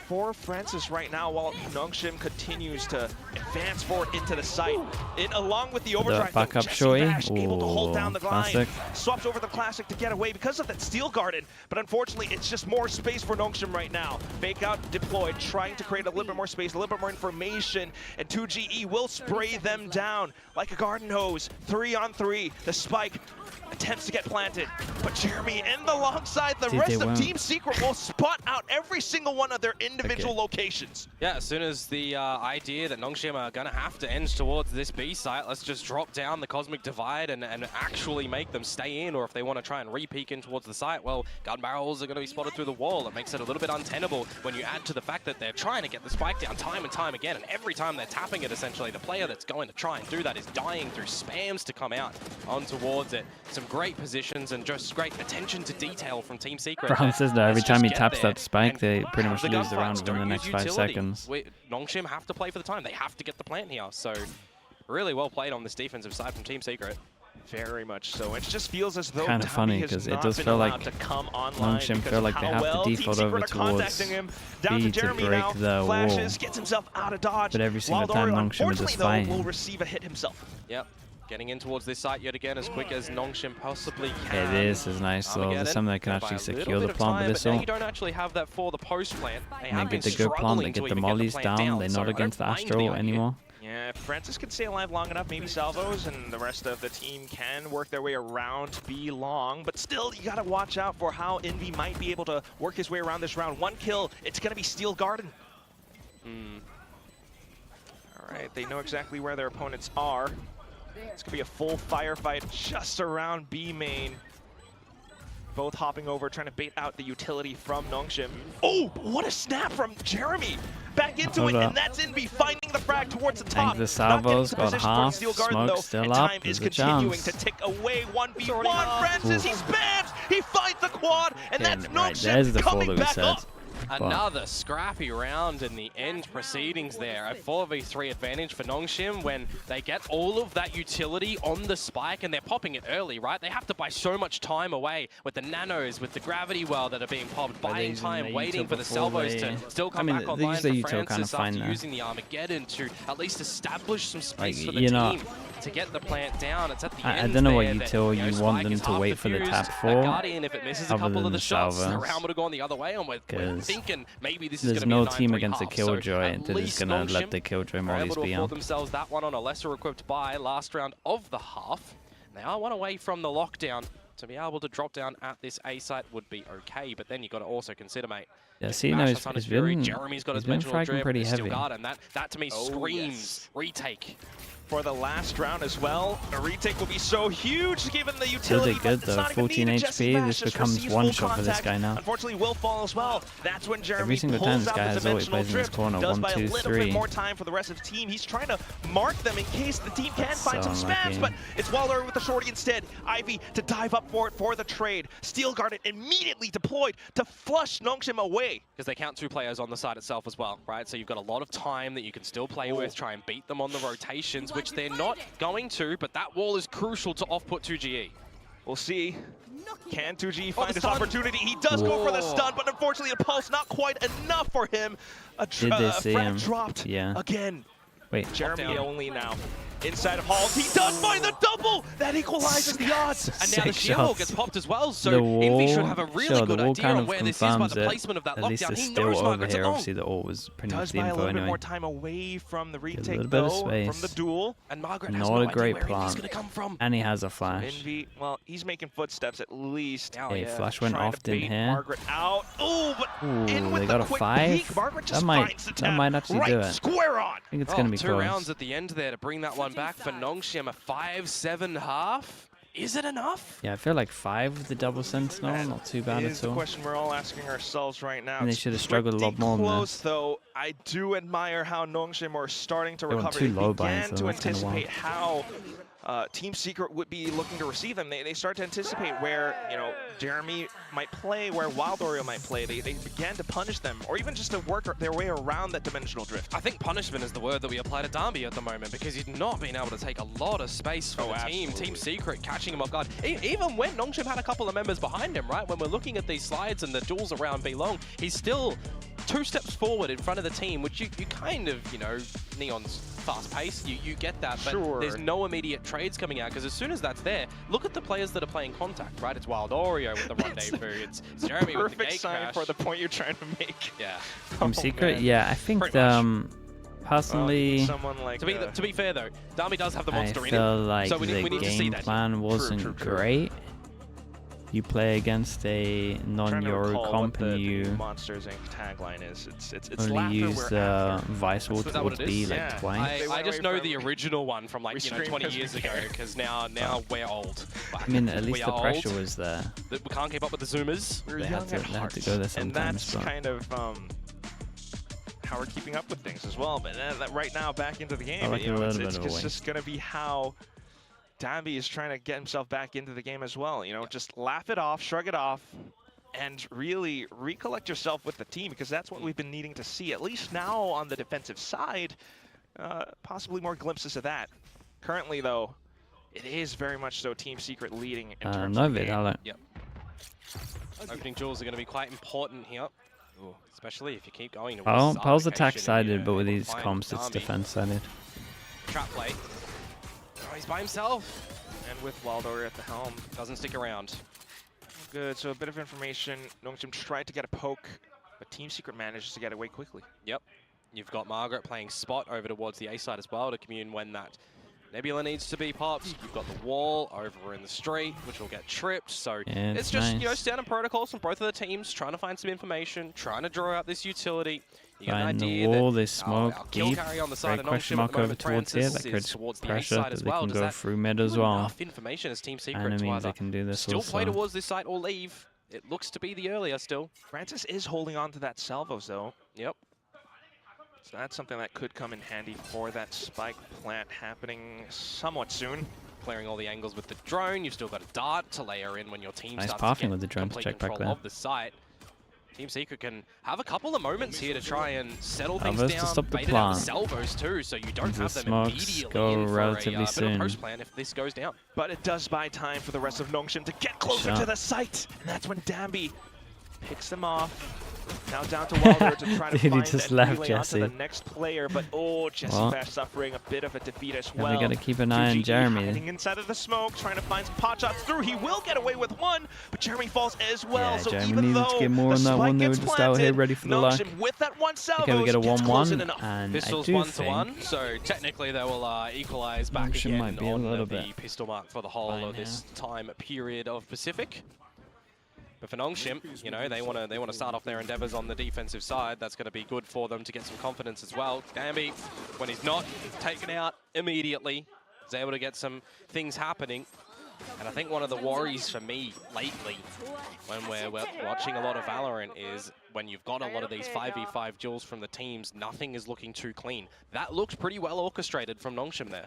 for Francis right now, while Nongshim continues to advance forward into the site. Along with the overdrive, backup Jesse Shoei. Vash able to hold down the line. Classic. Swaps over the classic to get away because of that steel garden, but unfortunately it's just more space for Nongshim right now. Fake out deployed, trying to create a little bit more space, a little bit more information, and 2GE will spray them down like a garden hose. 3-on-3, the spike attempts to get planted, but Jeremy and alongside the rest of Team Secret will spot out every single one of their individual locations. Yeah, as soon as the idea that Nongshim are going to have to end towards this B site, let's just drop down the Cosmic Divide and actually make them stay in, or if they want to try and re-peek in towards the site, well, gun barrels are going to be spotted through the wall. It makes it a little bit untenable when you add to the fact that they're trying to get the spike down time and time again, and every time they're tapping it, essentially, the player that's going to try and do that is dying through spams to come out on towards it. Some great positions and just great attention to detail from Team Secret. Brown says that every time he taps that spike, they pretty much lose the round within the next 5 seconds. Nongshim have to play for the time. They have to get the plant here. So really well played on this defensive side from Team Secret. Very much so. It just feels as though kind of funny because it does feel like Nongshim feel like they have to default over towards B to break the wall. Gets himself out of dodge. But every single time Nongshim is just fine. Will receive a hit himself. Yep. Getting in towards this site yet again as quick as Nongshim possibly can. Okay, this is nice. So there's something that can actually secure the plant with this ult. You don't actually have that for the post plant. And they get the good plant, they get the mollies down, they're not against the Astro anymore. Yeah, if Francis can stay alive long enough, maybe salvos, and the rest of the team can work their way around B long. But still, you gotta watch out for how Envy might be able to work his way around this round. 1 kill, it's gonna be Steel Garden. All right, they know exactly where their opponents are. It's gonna be a full firefight just around B main. Both hopping over, trying to bait out the utility from Nongshim. Oh, what a snap from Jeremy! Back into it, and that's Envy finding the frag towards the top. I think the salvos got half, smoke still up, there's a chance. To tick away 1v1. Francis, he spams! He finds the quad, and that's Nongshim coming back up. Another scrappy round in the end proceedings there. A 4v3 advantage for Nongshim when they get all of that utility on the spike and they're popping it early, right? They have to buy so much time away with the nanos, with the gravity well that are being popped, buying time, waiting for the salvos to still come back online for Francis after using the Armageddon to at least establish some space for the team to get the plant down. It's at the end. I don't know what util you want them to wait for the tap for. Guardian, if it misses a couple of the shots, the round would have gone the other way, and we're thinking maybe this is going to be a 9-3 There's no team against the half. Killjoy that is going to let the Killjoy mollies be on. Themselves that one on a lesser equipped buy last round of the half. They are one away from the lockdown. to be able to drop down at this A site would be okay, but then you've got to also consider, mate. Yeah, see, no, he's been, Jeremy's got his fragging drift, pretty heavy. Guard, and that to me screams retake. For the last round as well, a retake will be so huge given the utility. Still did good though, 14 HP, this becomes one shot for this guy now. Unfortunately, will fall as well. That's when Jeremy every single time pulls this guy out the has always dimensional plays in this drift. corner, Does 1, buy 2, a little 3. bit more time for the rest of the team. He's trying to mark them in case the team can find So some spams, unlucky. but it's Wilder with the shorty instead. Ivy to dive up for it for the trade. Steel Guarded immediately deployed to flush Nongshim away. Because they count 2 players on the side itself as well, right? So you've got a lot of time that you can still play with, try and beat them on the rotations, which they're not going to, but that wall is crucial to off-put 2GE. We'll see. Can 2G find his opportunity? He does go for the stun, but unfortunately the pulse not quite enough for him. Did they see him? Dropped again. Wait. Jeremy only now. Inside of Hall, he does find the double! That equalizes the odds! And now the shield wall gets popped as well, so the wall, Envy should have a really good idea kind on of where this is by the it. placement of that At least lockdown. it's He still knows over Margaret's here. alone. Obviously, the ult was pretty much Does the buy a info little bit anyway. more time away from the retake, little bit though, of from space. the duel. And Margaret has Not no a idea great where Envy's plan. going to come from. And he has a flash. Envy, well, he's making footsteps at least. Oh, Okay, yeah. flash went Trying off to in bait here. Margaret out. Oh, but in Ooh, with they the got a quick 5. peek. Margaret just That might, finds the that tap might actually right do it. square on. I think it's gonna be 2 close. rounds at the end there to bring that one back for Nongshim. A 5-7 half. Is it enough? Yeah, I feel like 5 with the double sentinel, not too bad Is at the all. question we're all asking ourselves right now. And they It's should have struggled a lot more than close, this. though. I do admire how Nongshim are starting to They went recover. too They low by began it, so to that's kinda wild. anticipate how Team Secret would be looking to receive them. They start to anticipate where, you know, Jeremy might play, where Wild Oreo might play. They began to punish them, or even just to work their way around that dimensional drift. I think punishment is the word that we apply to Darby at the moment, because he's not been able to take a lot of space for the team. Team Secret catching him off guard. Even when Nongshim had a couple of members behind him, right? When we're looking at these slides and the duels around B-Long, he's still 2 steps forward in front of the team, which you kind of, you know, Neon's fast pace, you get that, but there's no immediate trades coming out, because as soon as that's there, look at the players that are playing contact, right? It's Wild Oreo with the rendezvous, it's Jeremy with the perfect gate sign crash. for the point you're trying to make. Yeah. Team Secret, man. yeah, I think personally, someone like to be fair though, Darby does have the monster I in feel him, like so we the need to see game that. plan wasn't great. You play against a non-Euro comp and you Monsters Inc. tagline is. It's only use the Vice Wall Is that what towards it B is? like Yeah. twice. I just know the original one from like, We you know, scream 20 because we years ago, care. because now we're old. I mean, at least We the are pressure old. was there. We can't keep up with the Zoomers. We're They young had to, at they had heart. to go there And sometimes. that's But kind of how we're keeping up with things as well. But right now, back into the game, I like you a know, little it's bit of a wing. just going to be how Dambi is trying to get himself back into the game as well. You know, just laugh it off, shrug it off, and really recollect yourself with the team, because that's what we've been needing to see, at least now on the defensive side. Possibly more glimpses of that. Currently, though, it is very much so Team Secret leading in terms of the game. Alan. Yep. Opening duels are going to be quite important here. Ooh, especially if you keep going. Paul's attack sided, but with these comps, it's defense sided. Trap play. Oh, he's by himself. And with Waldor at the helm. Doesn't stick around. Good, so a bit of information. Nongshim tried to get a poke, but Team Secret manages to get away quickly. Yep. You've got Margaret playing spot over towards the A side as well to commune when that Nebula needs to be popped. You've got the wall over in the street, which will get tripped. So Yeah, it's just, nice. you know, standard protocols from both of the teams, trying to find some information, trying to draw out this utility. You got an Find the idea wall, that they smoke our kill deep. carry on the side Great of question Nongshim mark at the over moment, towards here. Francis, That is creates towards the A pressure side that as they well. can Does go that through mid as give well. enough information as Team Secret And it to means either they can do this still play also. towards this side or leave? It looks to be the earlier still. Francis is holding on to that salvos, though. Yep. So that's something that could come in handy for that spike plant happening somewhat soon. Clearing all the angles with the drone. You've still got a dart to layer in when your team Nice starts pathing to with the get drone to complete check back control there. of the site. Team Secret can have a couple of moments here to try and settle things Salvos to down. stop the Bait it out with plant. salvos too, so you don't The have them smokes immediately go in for relatively a bit of soon. post plan if this goes down. But it does buy time for the rest of Nongshim to get closer Shot. to the site. And that's when Dambi picks them off. Now down to Wilder to try to Dude, he find just and left relay onto Jesse. the next player, but oh, Jesse Well, Bash suffering a bit of a defeat as yeah, well. we gotta keep an eye on 2GE Jeremy. hiding inside of the smoke, trying to find some pot shots through. He will get away with one, but Jeremy falls as well. Yeah, So Jeremy even needed though to get more the on that one. spike They were gets just out here planted, ready for the luck. Nongshim with that one salvo Okay, we get a gets close 1-1, enough. and I Pistols do 1-1, think so technically they will equalize back Nongshim again might be a on little the bit pistol mark for the whole by of this time period of Pacific. But for Nongshim, you know, they want to start off their endeavors on the defensive side. That's going to be good for them to get some confidence as well. Dambi, when he's not taken out immediately, is able to get some things happening. And I think one of the worries for me lately, when we're watching a lot of Valorant, is when you've got a lot of these 5v5 duels from the teams, nothing is looking too clean. That looks pretty well orchestrated from Nongshim there.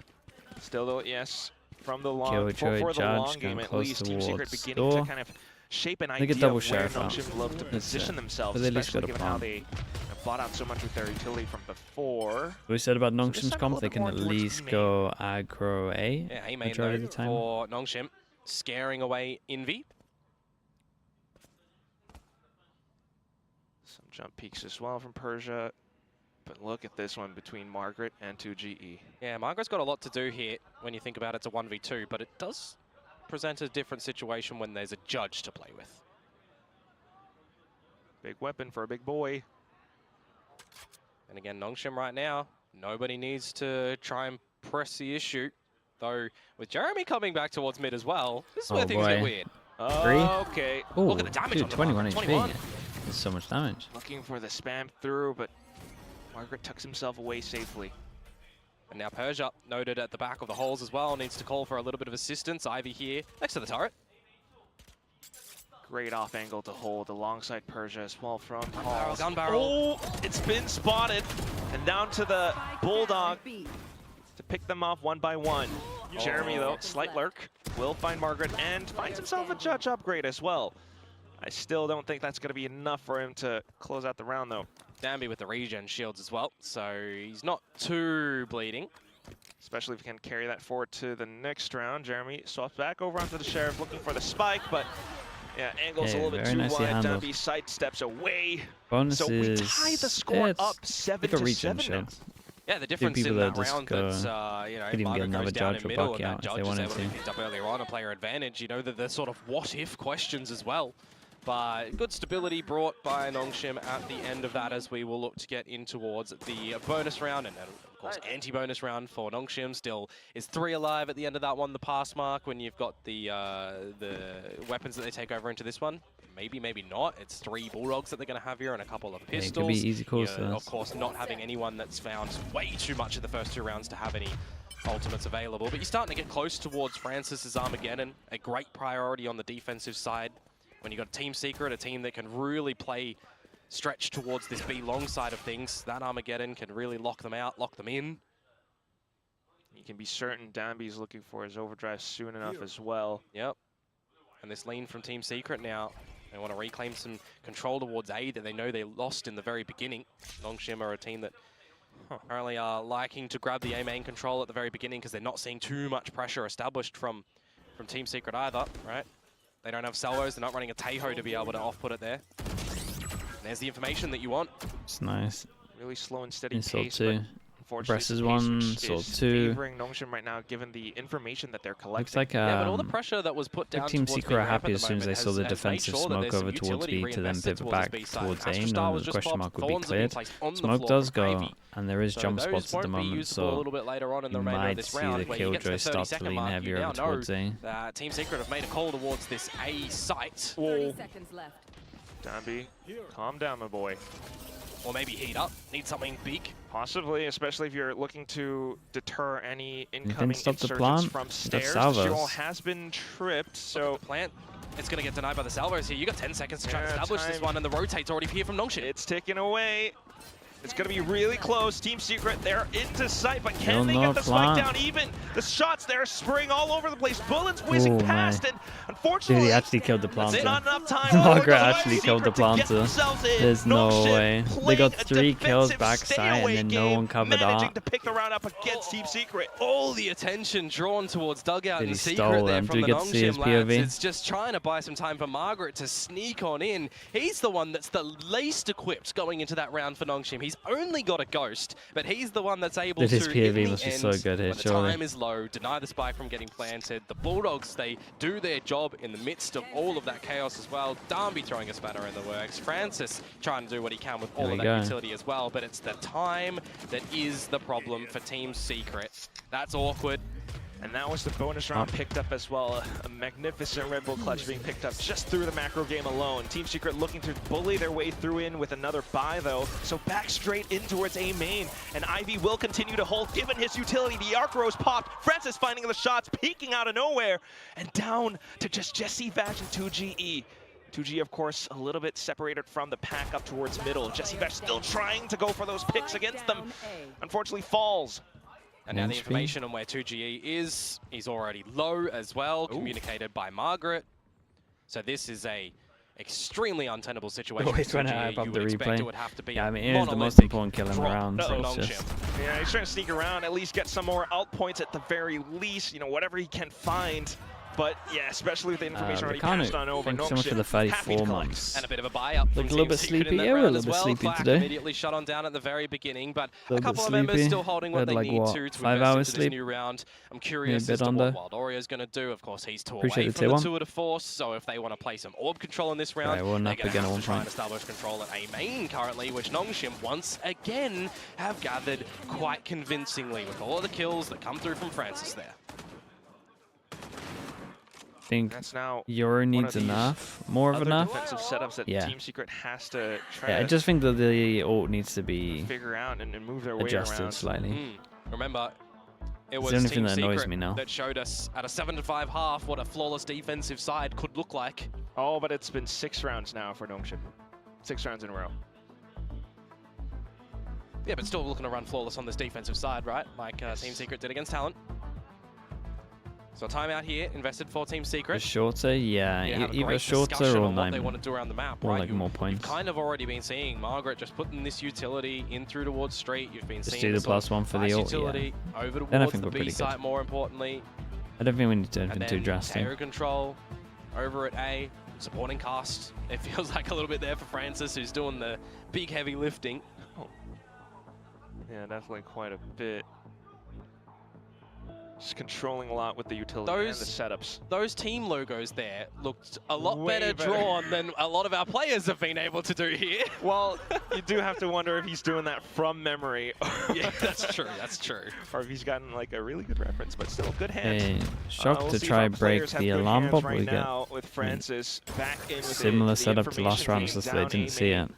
Still though, yes, from the long, Killjoy for the long Judge game going at close least, Team Secret towards beginning to door. kind of shape an They idea get double of where sheriff out. Nongshim love to position themselves, But they at least especially got a given how plan. they have bought out so much with their utility from before. We said about this Nongshim's time a comp, little they bit can more at towards least main. go aggro A Yeah, A main majority though of the time. for Nongshim, scaring away Envy. Some jump peaks as well from Persia. But look at this one between Margaret and 2GE. Yeah, Margaret's got a lot to do here when you think about it's a 1v2, but it does present a different situation when there's a judge to play with. Big weapon for a big boy. And again, Nongshim right now, nobody needs to try and press the issue. Though, with Jeremy coming back towards mid as well, this is where things get weird. Okay. Ooh, Look at the damage dude, on the 21 Margaret, HP. 21. There's so much damage. Looking for the spam through, but Margaret tucks himself away safely. And now Persia, noted at the back of the holes as well, needs to call for a little bit of assistance. Ivy here, next to the turret. Great off angle to hold alongside Persia as well from Barrel, gun barrel. Oh, it's been spotted. And down to the Bulldog to pick them off one by one. Jeremy, though, slight lurk, will find Margaret and finds himself a judge upgrade as well. I still don't think that's going to be enough for him to close out the round, though. Dambi with the regen shields as well, so he's not too bleeding. Especially if he can carry that forward to the next round. Jeremy swaps back over onto the Sheriff looking for the spike, but yeah, angle's a little bit too wide. Dambi sidesteps away. Bonus so we is tie the score up they got regen 7-7 now. shields. Yeah, the difference in people that that just round go- that's, you know, could even get Margaret another goes down judge in or middle Bucky and out that if they judge is wanted able to be to. picked up earlier on, a player advantage. You know, the sort of what-if questions as well. But good stability brought by Nongshim at the end of that as we will look to get in towards the bonus round and of course anti-bonus round for Nongshim. Still is 3 alive at the end of that one, the pass mark, when you've got the weapons that they take over into this one. Maybe, maybe not. It's 3 Bulldogs that they're going to have here and a couple of pistols. Yeah, it could be easy calls to Of course, not having anyone that's found way too much in the first 2 rounds to have any ultimates available. But you're starting to get close towards Francis's Armageddon, a great priority on the defensive side. When you've got Team Secret, a team that can really play stretch towards this B long side of things, that Armageddon can really lock them out, lock them in. You can be certain Dambi's looking for his overdrive soon enough as well. Yep. And this lean from Team Secret now, they want to reclaim some control towards A that they know they lost in the very beginning. Nongshim are a team that apparently are liking to grab the A main control at the very beginning because they're not seeing too much pressure established from Team Secret either, right? They don't have salvos, they're not running a Taeho to be able to off-put it there. And there's the information that you want. It's nice. Really slow and steady In Sword pace, 2. but unfortunately Breast is the pace 1, which Sword is 2. favoring Nongshim right now given the information that they're collecting. Looks like Yeah, but all the pressure that was put down Team towards Secret are B ramp happy at as the soon as they moment saw the has made defensive sure that smoke there's some over towards utility B to then reinvested pivot towards back this B side. towards A, Astral and Star then was the just question popped, mark would be Thorns have been cleared. placed on the Smoke floor does from go, Ivy. and there is So jump those spots at won't the be moment, usable a so little bit later on in the you remainder of might this see round the where you get to Killjoy the start to 30-second lean mark. You heavier now over know towards A. that Team Secret have made a call towards this A site. 30 seconds left. Dambi, calm down, my boy. Or maybe heat up, need something big. Possibly, especially if you're looking to deter any incoming stop the insurgents plant? from Got stairs. The salvos. Shiro has been tripped, so The plant, it's going to get denied by the salvos here. You got 10 seconds to try and Yeah, establish this time. one, and the rotate's already here from Nongshim. it's ticking away. It's going to be really close. Team Secret, they're into sight, but can they get the spike down even? The shots there spraying all over the place. Bullets whizzing past, and unfortunately, dude, he actually killed the planter. not enough time. Margaret actually killed the planter. There's no way. They got 3 kills backside, and then no one covered up. To pick the round up against Team Secret. All the attention drawn towards Dugout and Secret stole there them. from Do the you get to see his Nongshim lads. POV? It's just trying to buy some time for Margaret to sneak on in. He's the one that's the least equipped going into that round for Nongshim. He's only got a ghost, but he's the one that's able to, his POV must be so good here, when the time is low, deny the spike from getting planted. The Bulldogs, they do their job in the midst of all of that chaos as well. Darby throwing a spanner in the works. Francis trying to do what he can with all of that utility as well, but it's the time that is the problem for Team Secret. That's awkward. And that was the bonus round picked up as well. A magnificent Red Bull clutch being picked up just through the macro game alone. Team Secret looking to bully their way through in with another buy though. So back straight in towards A main. And Ivy will continue to hold given his utility. The arc rose popped. Francis finding the shots, peeking out of nowhere. And down to just Jesse Vash and 2GE. 2G, of course, a little bit separated from the pack up towards middle. Jesse Vash still trying to go for those picks against them. Unfortunately falls. And now the information on where 2GE is, he's already low as well, communicated by Margaret. So this is a extremely untenable situation. Always trying to hype up the replay. It would have to be yeah, I mean, it is the most important kill in the round. So it's just... Yeah, he's trying to sneak around, at least get some more out points at the very least, you know, whatever he can find. But yeah, especially with the information already passed on over. Thanks so much for the 34 months. And a bit of a buy-up from a little bit sleepy. Yeah, we're a little bit sleepy today. Immediately shut on down at the very beginning, but a couple of members still holding what they need to 5 hours into this new round. I'm curious as to what Wild Oreo's going to do. Of course, he's 2 away from the Tour de Force, so if they want to play some orb control in this round, they're going to have to try and establish control at A main currently, which Nongshim once again have gathered quite convincingly with all of the kills that come through from Francis there. I think Euro needs more of enough. Defensive setups that Team Secret has to try. Yeah, I just think that the ult needs to be figure out and move their way adjusted around. slightly. Remember, it was the only Team thing that annoys Secret me now. that showed us at a 7-5 half what a flawless defensive side could look like. Oh, but it's been 6 rounds now for Nongshim. 6 rounds in a row. Yeah, but still looking to run flawless on this defensive side, right? Like Team Secret did against Talent. So timeout here, invested for Team Secret. A shorter, either shorter or what they want to do around the map, right? Like more points. You've kind of already been seeing Margaret just putting this utility in through towards street. You've been seeing the +1 for the ult, utility over towards the B site. More importantly, I don't think we need to do anything too drastic. Air control over at A, supporting cast. It feels like a little bit there for Francis, who's doing the big heavy lifting. Oh. Yeah, definitely quite a bit. Just controlling a lot with the utility and the setups. Those team logos there looked a lot better drawn than a lot of our players have been able to do here. Well, you do have to wonder if he's doing that from memory. Yeah, that's true. That's true. Or if he's gotten like a really good reference, but still good hands. Hey, shocked to try break the alarm bot. Right now with Francis back in with similar setup to last round, just they didn't see it.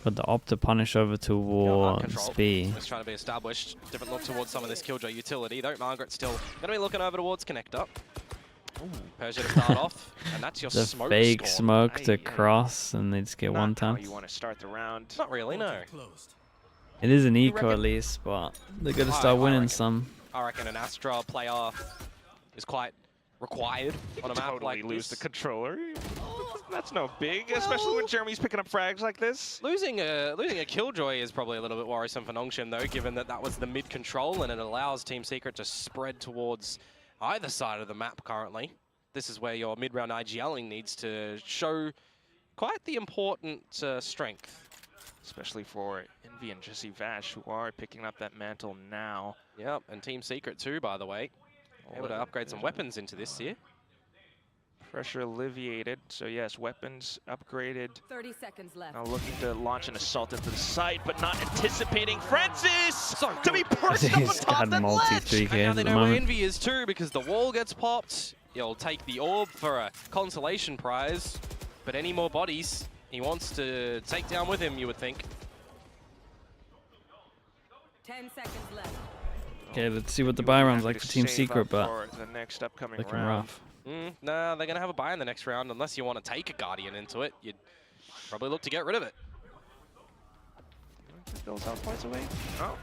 But the op to punish over towards B. It's trying to be established. Different look towards some of this Killjoy utility, though. Margaret's still going to be looking over towards Connector. Persia to start off, and that's your smoke fake score. Smoke to cross, and they just get one time. You want to start the round? Not really, no. It is an eco at least, but they're going to start winning some. I reckon an Astra player is quite required on a map like lose this. The controller. That's no big, especially when Jeremy's picking up frags like this. Losing a Killjoy is probably a little bit worrisome for Nongshim though, given that that was the mid control and it allows Team Secret to spread towards either side of the map currently. This is where your mid-round IGLing needs to show quite the important strength. Especially for Envy and Jesse Vash, who are picking up that mantle now. Yep, and Team Secret too, by the way. Able to upgrade some weapons into this here. Pressure alleviated, so yes, weapons upgraded. 30 seconds left. Now looking to launch an assault into the site, but not anticipating Francis to be perched up on top of that ledge. And now they know where Envy is too, because the wall gets popped. He'll take the orb for a consolation prize, but any more bodies he wants to take down with him, you would think. 10 seconds left. Okay, let's see what the buy round's like for Team Secret, but the next upcoming looking round. rough. Nah, they're going to have a buy in the next round. Unless you want to take a Guardian into it, you'd probably look to get rid of it. It goes out twice away. Oh.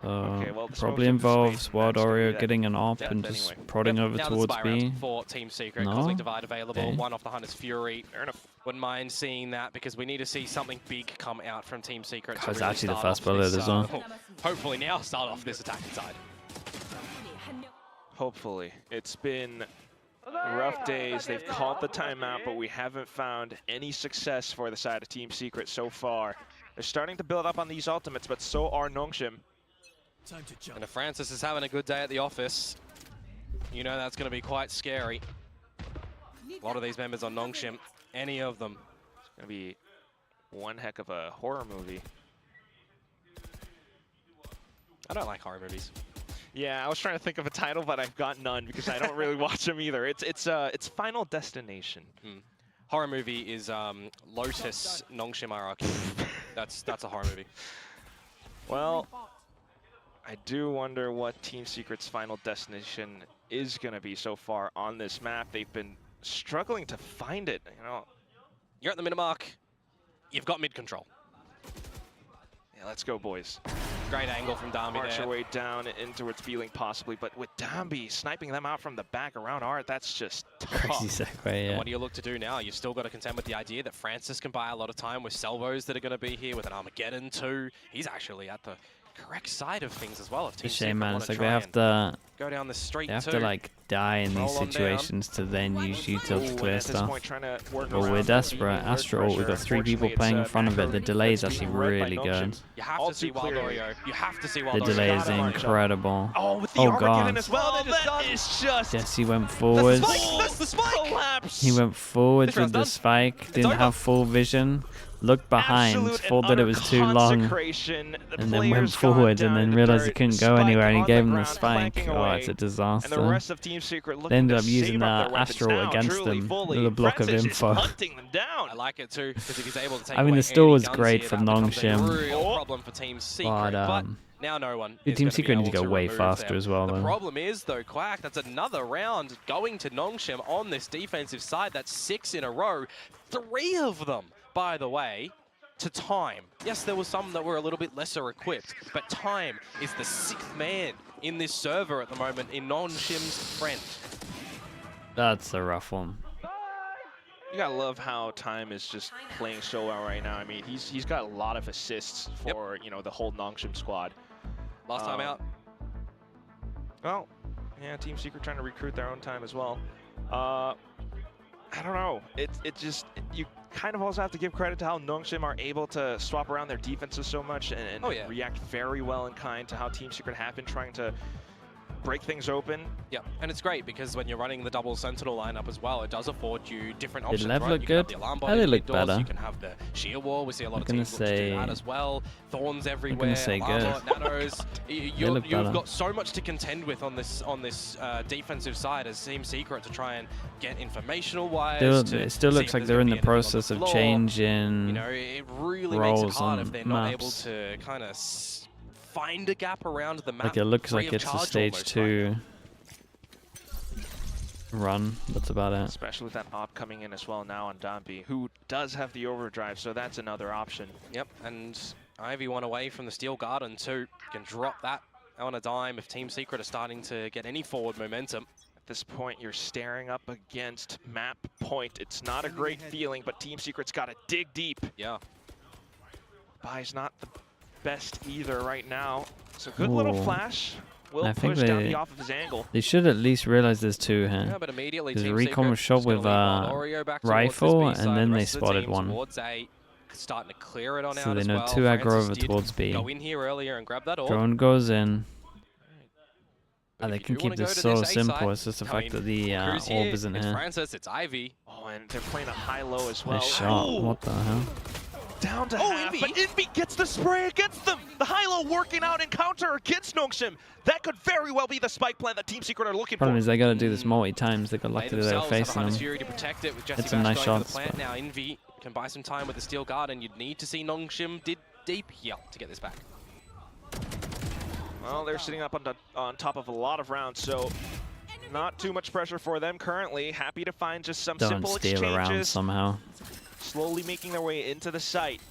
Okay, well, probably involves Wild Oreo getting an op and just prodding over now towards B. For Team Secret, No? Cosmic Divide available, Okay. one off the Hunter's Fury. Fair enough. Wouldn't mind seeing that because we need to see something big come out from Team Secret. That to was really actually the start first off bullet this, as well. Hopefully now start off this attacking side. Hopefully. It's been rough days. They've called the timeout, but we haven't found any success for the side of Team Secret so far. They're starting to build up on these ultimates, but so are Nongshim. And if Francis is having a good day at the office, you know that's going to be quite scary. A lot of these members on Nongshim, any of them. It's going to be one heck of a horror movie. I don't like horror movies. Yeah, I was trying to think of a title, but I've got none because I don't really watch them either. It's Final Destination. Horror movie is Lotus Nongshim hierarchy. That's a horror movie. Well, I do wonder what Team Secret's Final Destination is going to be so far on this map. They've been struggling to find it. You know, You're at the minute mark. You've got mid control. yeah, let's go, boys. Great angle from Darby March there. your way down into its feeling possibly, but with Dambi sniping them out from the back around Art, that's just Crazy tough. segue, yeah. What do you look to do now? You've still got to contend with the idea that Francis can buy a lot of time with salvos that are going to be here, with an Armageddon too. He's actually at the correct side of things as well. If Team It's a shame, Secret man. wanna It's like try they have and to, go down the street to like die in these Roll on down. situations to then use util to clear At this stuff. point, trying to work But we're around desperate. the Astro, we've got pressure. 3 people Unfortunately, playing in it's front of it. The Macro delay is that's actually being read by really Nongshim. good. You have All to see too Wild clearly. Oreo. You have to see Wild The Oreo. delay is Gotta launch up. incredible. Oh, with the Oh, Armageddon God. as well. Oh, they're That done. is just Jesse went forwards. That's the spike collapse. He went forwards This round's with the done. spike, didn't over. have full vision, looked behind, Absolute thought and that it utter was too long, consecration. The and then went player's gone forwards and down then in the realized he dirt, couldn't go spike anywhere, and he on gave the him the ground, spike. flanking Oh, away. it's a And the disaster. rest of Team Secret They looking ended to up using save up their weapons Astral now, against truly, them fully. with a block of Francis info. is hunting them down. I like it too, because if he's able to take I mean, away the stall any was guns great here, from that becomes Nongshim. a real problem for Team Secret, but now no one Your is Team gonna be Secret need to able go way remove faster them. as well, The though. problem is, though, Quack, that's another round going to Nongshim on this defensive side. That's 6 in a row. 3 of them, by the way, to Time. Yes, there were some that were a little bit lesser equipped, but Time is the 6th man in this server at the moment in Nongshim's friend. That's a rough one. You gotta love how Time is just playing so well right now. I mean, he's got a lot of assists for you know the whole Nongshim squad. Last time out. Well, yeah, Team Secret trying to recruit their own Time as well. I don't know. You kind of also have to give credit to how Nongshim are able to swap around their defenses so much and react very well in kind to how Team Secret have been trying to break things open. Yeah, and it's great because when you're running the double sentinel lineup as well, it does afford you different Did options. Lev right? look You can have good? the alarm How body they in look mid doors, better? You can have the sheer wall. We see a lot of gonna teams look to do say- that as well. Thorns everywhere. say alarm good. bot, nanos. You've look better. got so much to contend with on this defensive side as Team Secret to try and get informational wise. It still looks like they're in the process of changing You know, it really makes it roles hard on if they're not able maps. to kind of find a gap around the map. Like it looks free like of it's a charge stage almost 2 run. That's about it. Especially with that op coming in as well now on Dambi, who does have the overdrive, so that's another option. Yep, and Ivy one away from the Steel Garden too. Can drop that on a dime if Team Secret are starting to get any forward momentum. At this point, you're staring up against map point. It's not a great feeling, but Team Secret's got to dig deep. Yeah. Bai's not the best either right now. So good little Ooh. flash. Will I think push down they- the off of his angle. They should at least realize there's 2 Yeah, here. but immediately Because Team Recon Secret was shot just gonna with leave Wild Oreo back towards rifle, this B and side. then The they rest of the spotted team one. Towards A, starting to clear it on So out they as know well. 2 aggro Francis over did towards B. go in here earlier and grab that orb. Drone goes in. But And they if you can do keep wanna go this to so this A simple. side, It's just the I fact mean, that the Cruz orb here, isn't it's here. Francis, it's Ivy. Oh, and they're playing a high-low as well. Nice shot. Ooh, What the hell? down to Oh, half, Envy. but Envy gets the spray against them. The high-low working out in counter against Nongshim. That could very well be the spike plan that Team Secret are looking Problem for. is they gotta do this multi times. They got They lucky that they were themselves have a facing Hunter's them. Fury to protect it with Jesse Hit some Bash nice going to shots, the plant. but- Now Envy can buy some time with the Steel Guard, and you'd need to see Nongshim did deep here to get this back. Well, they're sitting up on top of a lot of rounds, so not too much pressure for them currently. Happy to find just some Don't simple steal around exchanges, somehow. slowly making their way into the site.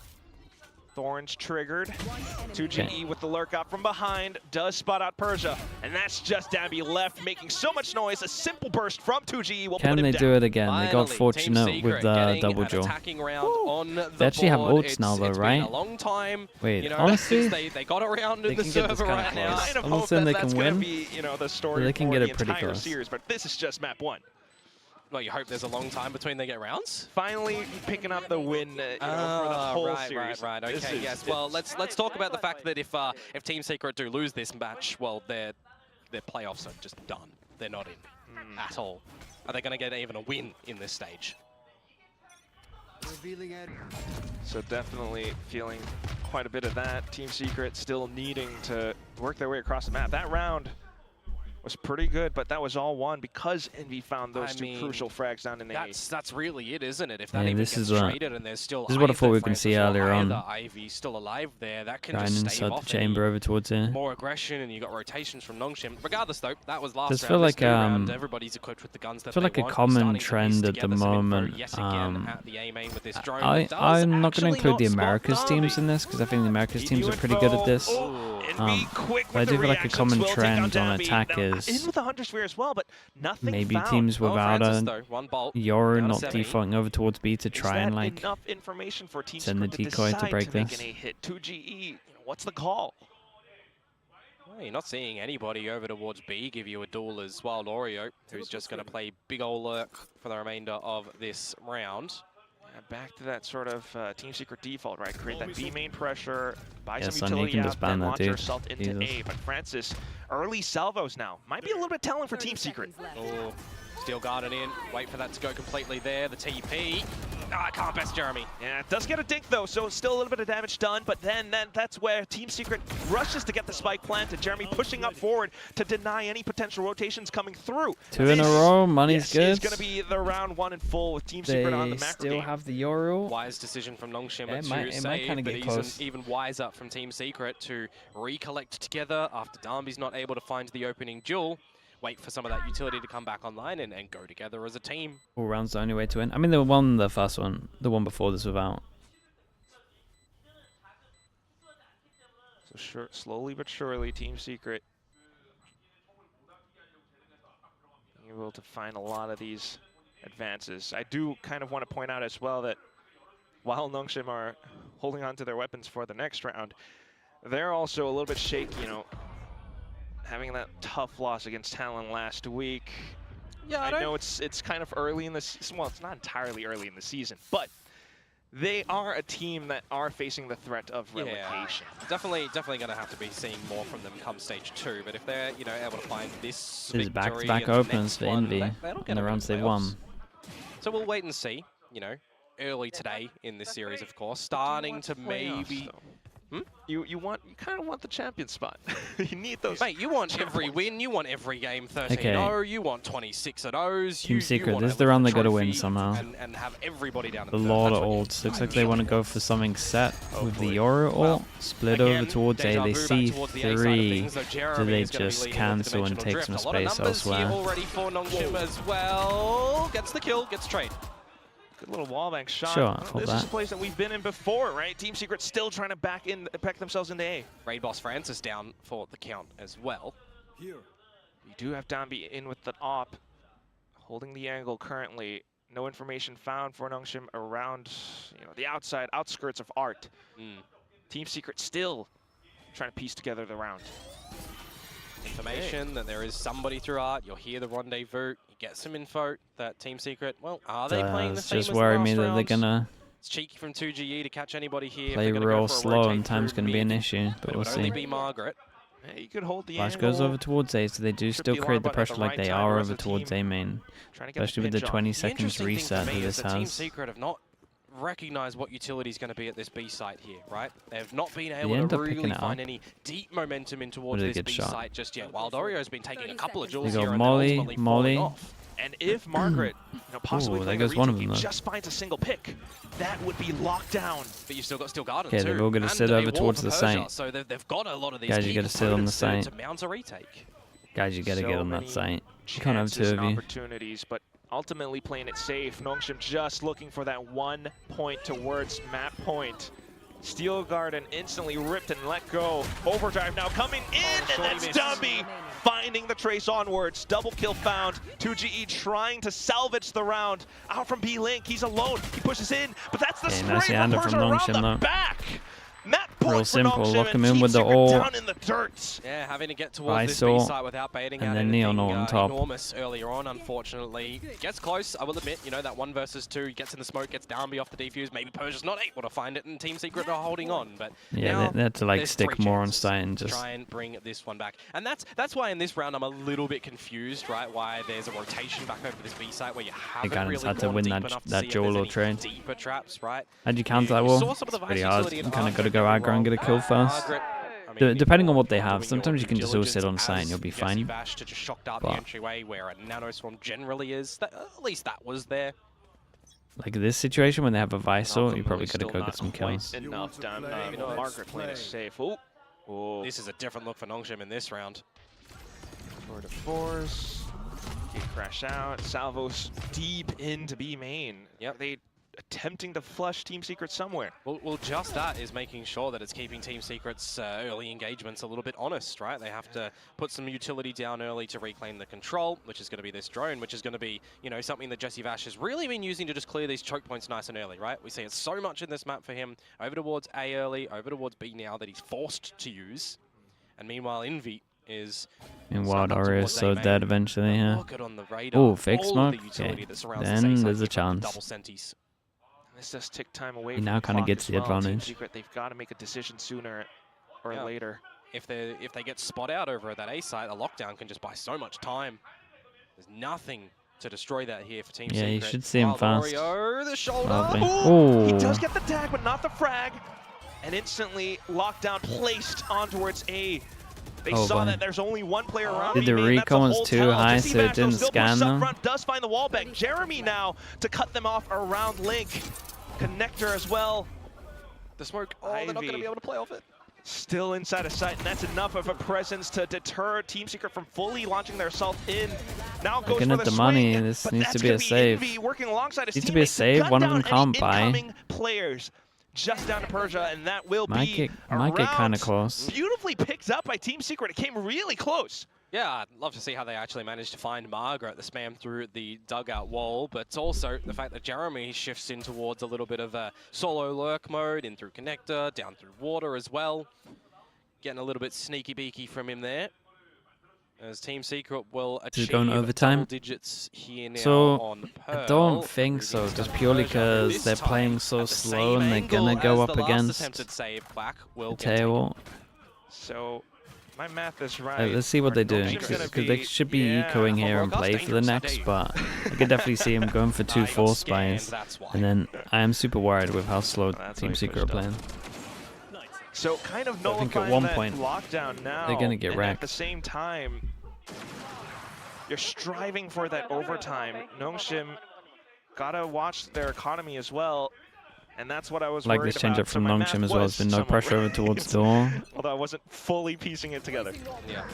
Thorns triggered. 2GE with the lurk out from behind, does spot out Persia, and that's just Dabby left, making so much noise. A simple burst from 2GE will put him down. Can they do it again? They got fortunate with the double jaw. They actually have ults now though, right? A long time. Wait, you know, honestly, they got around in the server right now. I kind of Almost hope then that they that's can going to win. be, you know, the story They can for get the it pretty entire close. series, but this is just map 1. Well, you hope there's a long time between they get rounds. Finally picking up the win, you know, for the whole series. Right. Okay, yes. Well, let's talk about the fact that if Team Secret do lose this match, well, their playoffs are just done. They're not in at all. Are they going to get even a win in this stage? So definitely feeling quite a bit of that. Team Secret still needing to work their way across the map. That round was pretty good, but that was all won because Envy found those two crucial frags down in the that's really it, isn't it? If that Yeah, even this gets is traded and there's still this is what I thought we were going to see earlier on. Ivy still alive there, that can Going just inside stave the off chamber over towards here. more aggression, and you got rotations from Nongshim. Regardless, though, that was last Does round. feel This like new round, everybody's equipped with the guns that feel they like a want. common Starting to piece trend at the together some info moment. yet again at the A main with this drone. I'm not going to include the Americas teams in this because I think the Americas teams are pretty good at this. But I do feel like a common trend on attack is in with the Hunter Sphere as well, but nothing maybe found. teams without a Yoru not 70. defaulting over towards B to try and like enough information for Team send the Secret decoy to decide break make this. an A hit. 2GE, what's the call? Well, you're not seeing anybody over towards B give you a duel as Wild Oreo, who's just going to play big ol' lurk for the remainder of this round. Back to that sort of Team Secret default, right? Create that B main pressure, buy Yeah, some Sonny, you utility can out, just ban then that, launch dude. yourself into Jesus. A. But Francis, early salvos now. Might be a little bit telling for Team Secret. Oh, Steel Garden in, wait for that to go completely there, the TP. I can't best Jeremy. Yeah, it does get a dink though, so still a little bit of damage done, but then that's where Team Secret rushes to get the spike planted. Jeremy pushing up forward to deny any potential rotations coming through. 2 in a row, money's good. It's going to be the round 1 in full with Team Secret on the They macro still game. have the Yoru. Wise decision from Nongshim It to might save, kinda but get close. even wiser from Team Secret to recollect together after Darby's not able to find the opening duel. Wait for some of that utility to come back online and go together as a team. All rounds the only way to win. I mean, they won the first one, the one before this without. So sure, slowly but surely, Team Secret being able to find a lot of these advances. I do kind of want to point out as well that while Nongshim are holding on to their weapons for the next round, they're also a little bit shaky, you know, having that tough loss against Talon last week. Yeah, I know it's kind of early in the season. Well, it's not entirely early in the season, but they are a team that are facing the threat of relegation. Definitely going to have to be seeing more from them come stage 2. But if they're, you know, able to find this There's victory back-to-back and the opens next for one, Envy that'll get in the them rounds the they've playoffs. won. So we'll wait and see. You know, early today in this series, of course, starting to maybe. You kind of want the champion spot. You need those. Mate, you want every win. You want every game 13-0. You want 26-0s. Team Secret, this is the round they got to win somehow. And have everybody down. A lot of ults. Looks like they want to go for something set with the Yoru ult. Split over towards A. They see 3. Do they just cancel and take some space elsewhere? Already for Nongshim as well. Gets the kill. Gets trade. Good little wallbang shot. Sure, Well, this is a place that we've been in before, right? Team Secret still trying to back themselves into A. Raid Boss Francis down for the count as well. You do have Dambi in with the op, holding the angle currently. No information found for Nongshim around, you know, the outskirts of Art. Team Secret still trying to piece together the round. Information that there is somebody through Art. You'll hear the rendezvous. You get some info that Team Secret, well, are they playing the same as just worry me last that they're round? gonna It's cheeky from 2GE to catch anybody here. play real slow and time's gonna be an issue, but we'll It would only see. be Margaret. Hey, you could hold the Flash angle. goes over towards A, so they do still Trippy create the alarm button at pressure the like right they time are as over the towards team A main. trying to get Especially with the pinch off. 20 The seconds interesting thing reset for me that is this that Team has. Secret have not recognized what utility is going to be at this B site here, right? They've not been able end to up picking really it find up. any deep momentum in towards Was it a this good B shot? site just yet. Wild Oreo's been taking a couple of They duels go here and Molly, then ultimately Molly. falling off. And if Margaret, possibly Ooh, there playing goes the one region of them, game, though. just finds a single pick, that would be locked down. But you've still got Steel Garden Okay, too. they're all gonna and sit a over wall towards for the Persia, site. So they've got a lot of these Guys, you key gotta sit on the components site. to mount a retake. Guys, you gotta So get on that many site. You can't have two chances of and you. opportunities, but ultimately playing it safe. Nongshim just looking for that 1 point towards map point. Steel Guard and instantly ripped and let go. Overdrive now coming in, and that's Dumby finding the trace onwards. Double kill found. 2GE trying to salvage the round. Out from B-Link, he's alone. He pushes in, but that's the spray from Persia around the back. Map point real simple, for lock him in with the ult. down in the dirt. Yeah, having to get towards this ISO, B site without baiting and out then anything Neon on top. enormous earlier on, unfortunately. Gets close, I will admit, you know, that 1 versus 2, gets in the smoke, gets down off the defuse. Maybe Persia's not able to find it, and Team Secret are holding on. But yeah, they had to like stick more on site and just try and bring this one back. And that's why in this round I'm a little bit confused, right? Why there's a rotation back over this B site where you haven't really had to win that duel or trade. Deeper traps, right? How'd you counter that wall? It's pretty hard. You kind of got to go aggro and get a kill first. Depending on what they have, sometimes you can just all sit on site and you'll be fine. Vash to just shocked out the entryway where a nano swarm generally is. At least that was there. Like this situation when they have a Visor, you probably got to go get some kills. Enough down. Margaret lane is safe. Ooh. This is a different look for Nongshim in this round. Tour de force. You crash out. Salvos deep into B main. Yep. They attempting to flush Team Secret somewhere. Well, just that is making sure that it's keeping Team Secret's early engagements a little bit honest, right? They have to put some utility down early to reclaim the control, which is going to be this drone, which is going to be, you know, something that Jesse Vash has really been using to just clear these choke points nice and early, right? We see it so much in this map for him. Over towards A early, over towards B now that he's forced to use. And meanwhile, Invi is... Wild Aura is so dead eventually, yeah. Oh, fake smoke? Okay. Then there's a chance. Double senties. This does tick time away. He now kind of gets the advantage. Secret, they've got to make a decision sooner or later. If they get spot out over at that A site, a lockdown can just buy so much time. There's nothing to destroy that here for Team Secret. Yeah, you should see him fast. The shoulder. Ooh. He does get the tag, but not the frag. And instantly lockdown placed on towards A. They saw that there's only one player around. The recon was too high, so it didn't scan them. Does find the wall back. Jeremy now to cut them off around Link. Connector as well. The smoke. Oh, they're not going to be able to play off it. Still inside of sight, and that's enough of a presence to deter Team Secret from fully launching their assault in. Now goes for the money. This needs to be a save. Working alongside his needs to be a save. One of them can't buy. Players just down to Persia, and that will might get kind of close. Beautifully picked up by Team Secret. It came really close. Yeah, I'd love to see how they actually managed to find Margaret, the spam through the dugout wall, but also the fact that Jeremy shifts in towards a little bit of a solo lurk mode, in through connector, down through water as well. Getting a little bit sneaky beaky from him there. As Team Secret will achieve double digits here now on Pearl. I don't think so, just purely because they're playing so slow and they're gonna go up against Teo. So my math is right. Let's see what they do, because they should be ecoing here and play for the next, but I could definitely see him going for 2 force buys. And then I am super worried with how slow Team Secret are playing. So kind of I think at one point lockdown now, they're gonna get wrecked. At the same time, you're striving for that overtime. Nongshim gotta watch their economy as well, and that's what I was like this change up from Nongshim as well. There's been no pressure over towards door. Although I wasn't fully piecing it together. Yeah.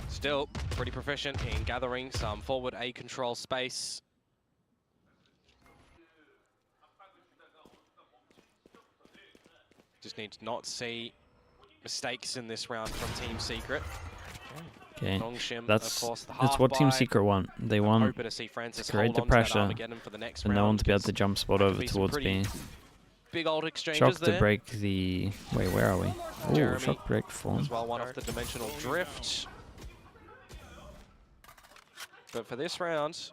Still pretty proficient in gathering some forward A control space. Just need to not see mistakes in this round from Team Secret. Okay, Nongshim, that's of course, what Team Secret want. They want to create the pressure and no one to be able to jump spot over towards B. Big old exchanges Shock there. to break the... Wait, where are we? Oh, shock break form. As well, one off the dimensional drift. But for this round,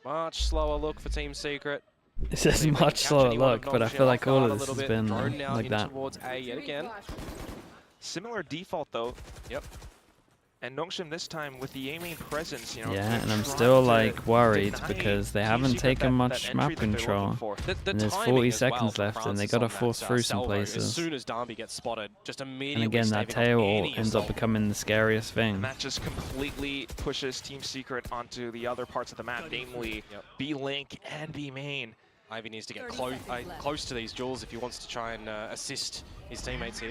much slower look for Team Secret. This is much slower look, but I feel like all of this has been like that. Towards A yet again. Similar default though. Yep. And Nongshim this time with the aiming presence, you know. Yeah, and I'm still like worried because they haven't taken much map control. And there's 40 seconds left and they gotta force through some places. As soon as Darby gets spotted, just immediately. And again, that tail ends up becoming the scariest thing. And that just completely pushes Team Secret onto the other parts of the map, namely B Link and B main. Ivy needs to get close to these duels if he wants to try and assist his teammates here.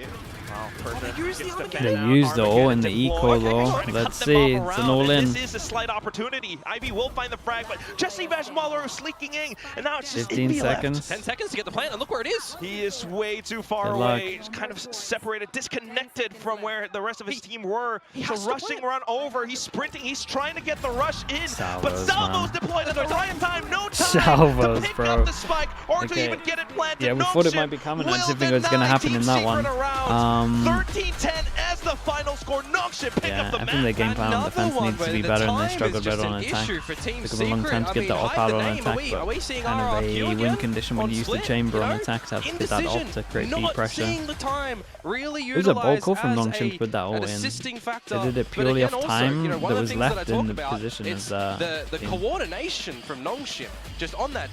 Wow, Persia gets the They ban out. used it all in the Armageddon eco deployed. though. Trying to Let's cut them see, off it's an around, all and in. This is a slight opportunity. Ivy will find the frag, but Jesse Vashmaller sleeking in, and now it's just 15 Invi left. seconds. 10 seconds to get the plant, and look where it is. He is way too far Good luck. away, kind of separated, disconnected from where the rest of his team were. he So has to rushing plant. run over, he's sprinting, he's trying to get the rush in, but Salvos, Salvo's man. deployed at the right time, no time Salvos, to pick bro. up the spike or to Okay. even get it planted. Yeah, we thought it might be coming. I Will didn't think it was going to deny happen Team in that Secret one. around. 13-10 as the final score. Nongshim pick Yeah, up the I map. think their game plan on Another defense one needs to where be the better, and they time struggled is better on just an attack. issue for Team Took them a long Secret. time to I get mean, the hide op out the on name. attack, Are we but seeing kind of RRQ a win again condition when on you use the split, chamber you on know? attack to have to get that Indecision, off to create not deep pressure. seeing the time really It was a bold utilized call from as Nongshim to put that all an in. assisting factor. They did it But purely again, off also, time you know, one that of was the things that I left talk in the about, position it's as the team. coordination from Nongshim just on that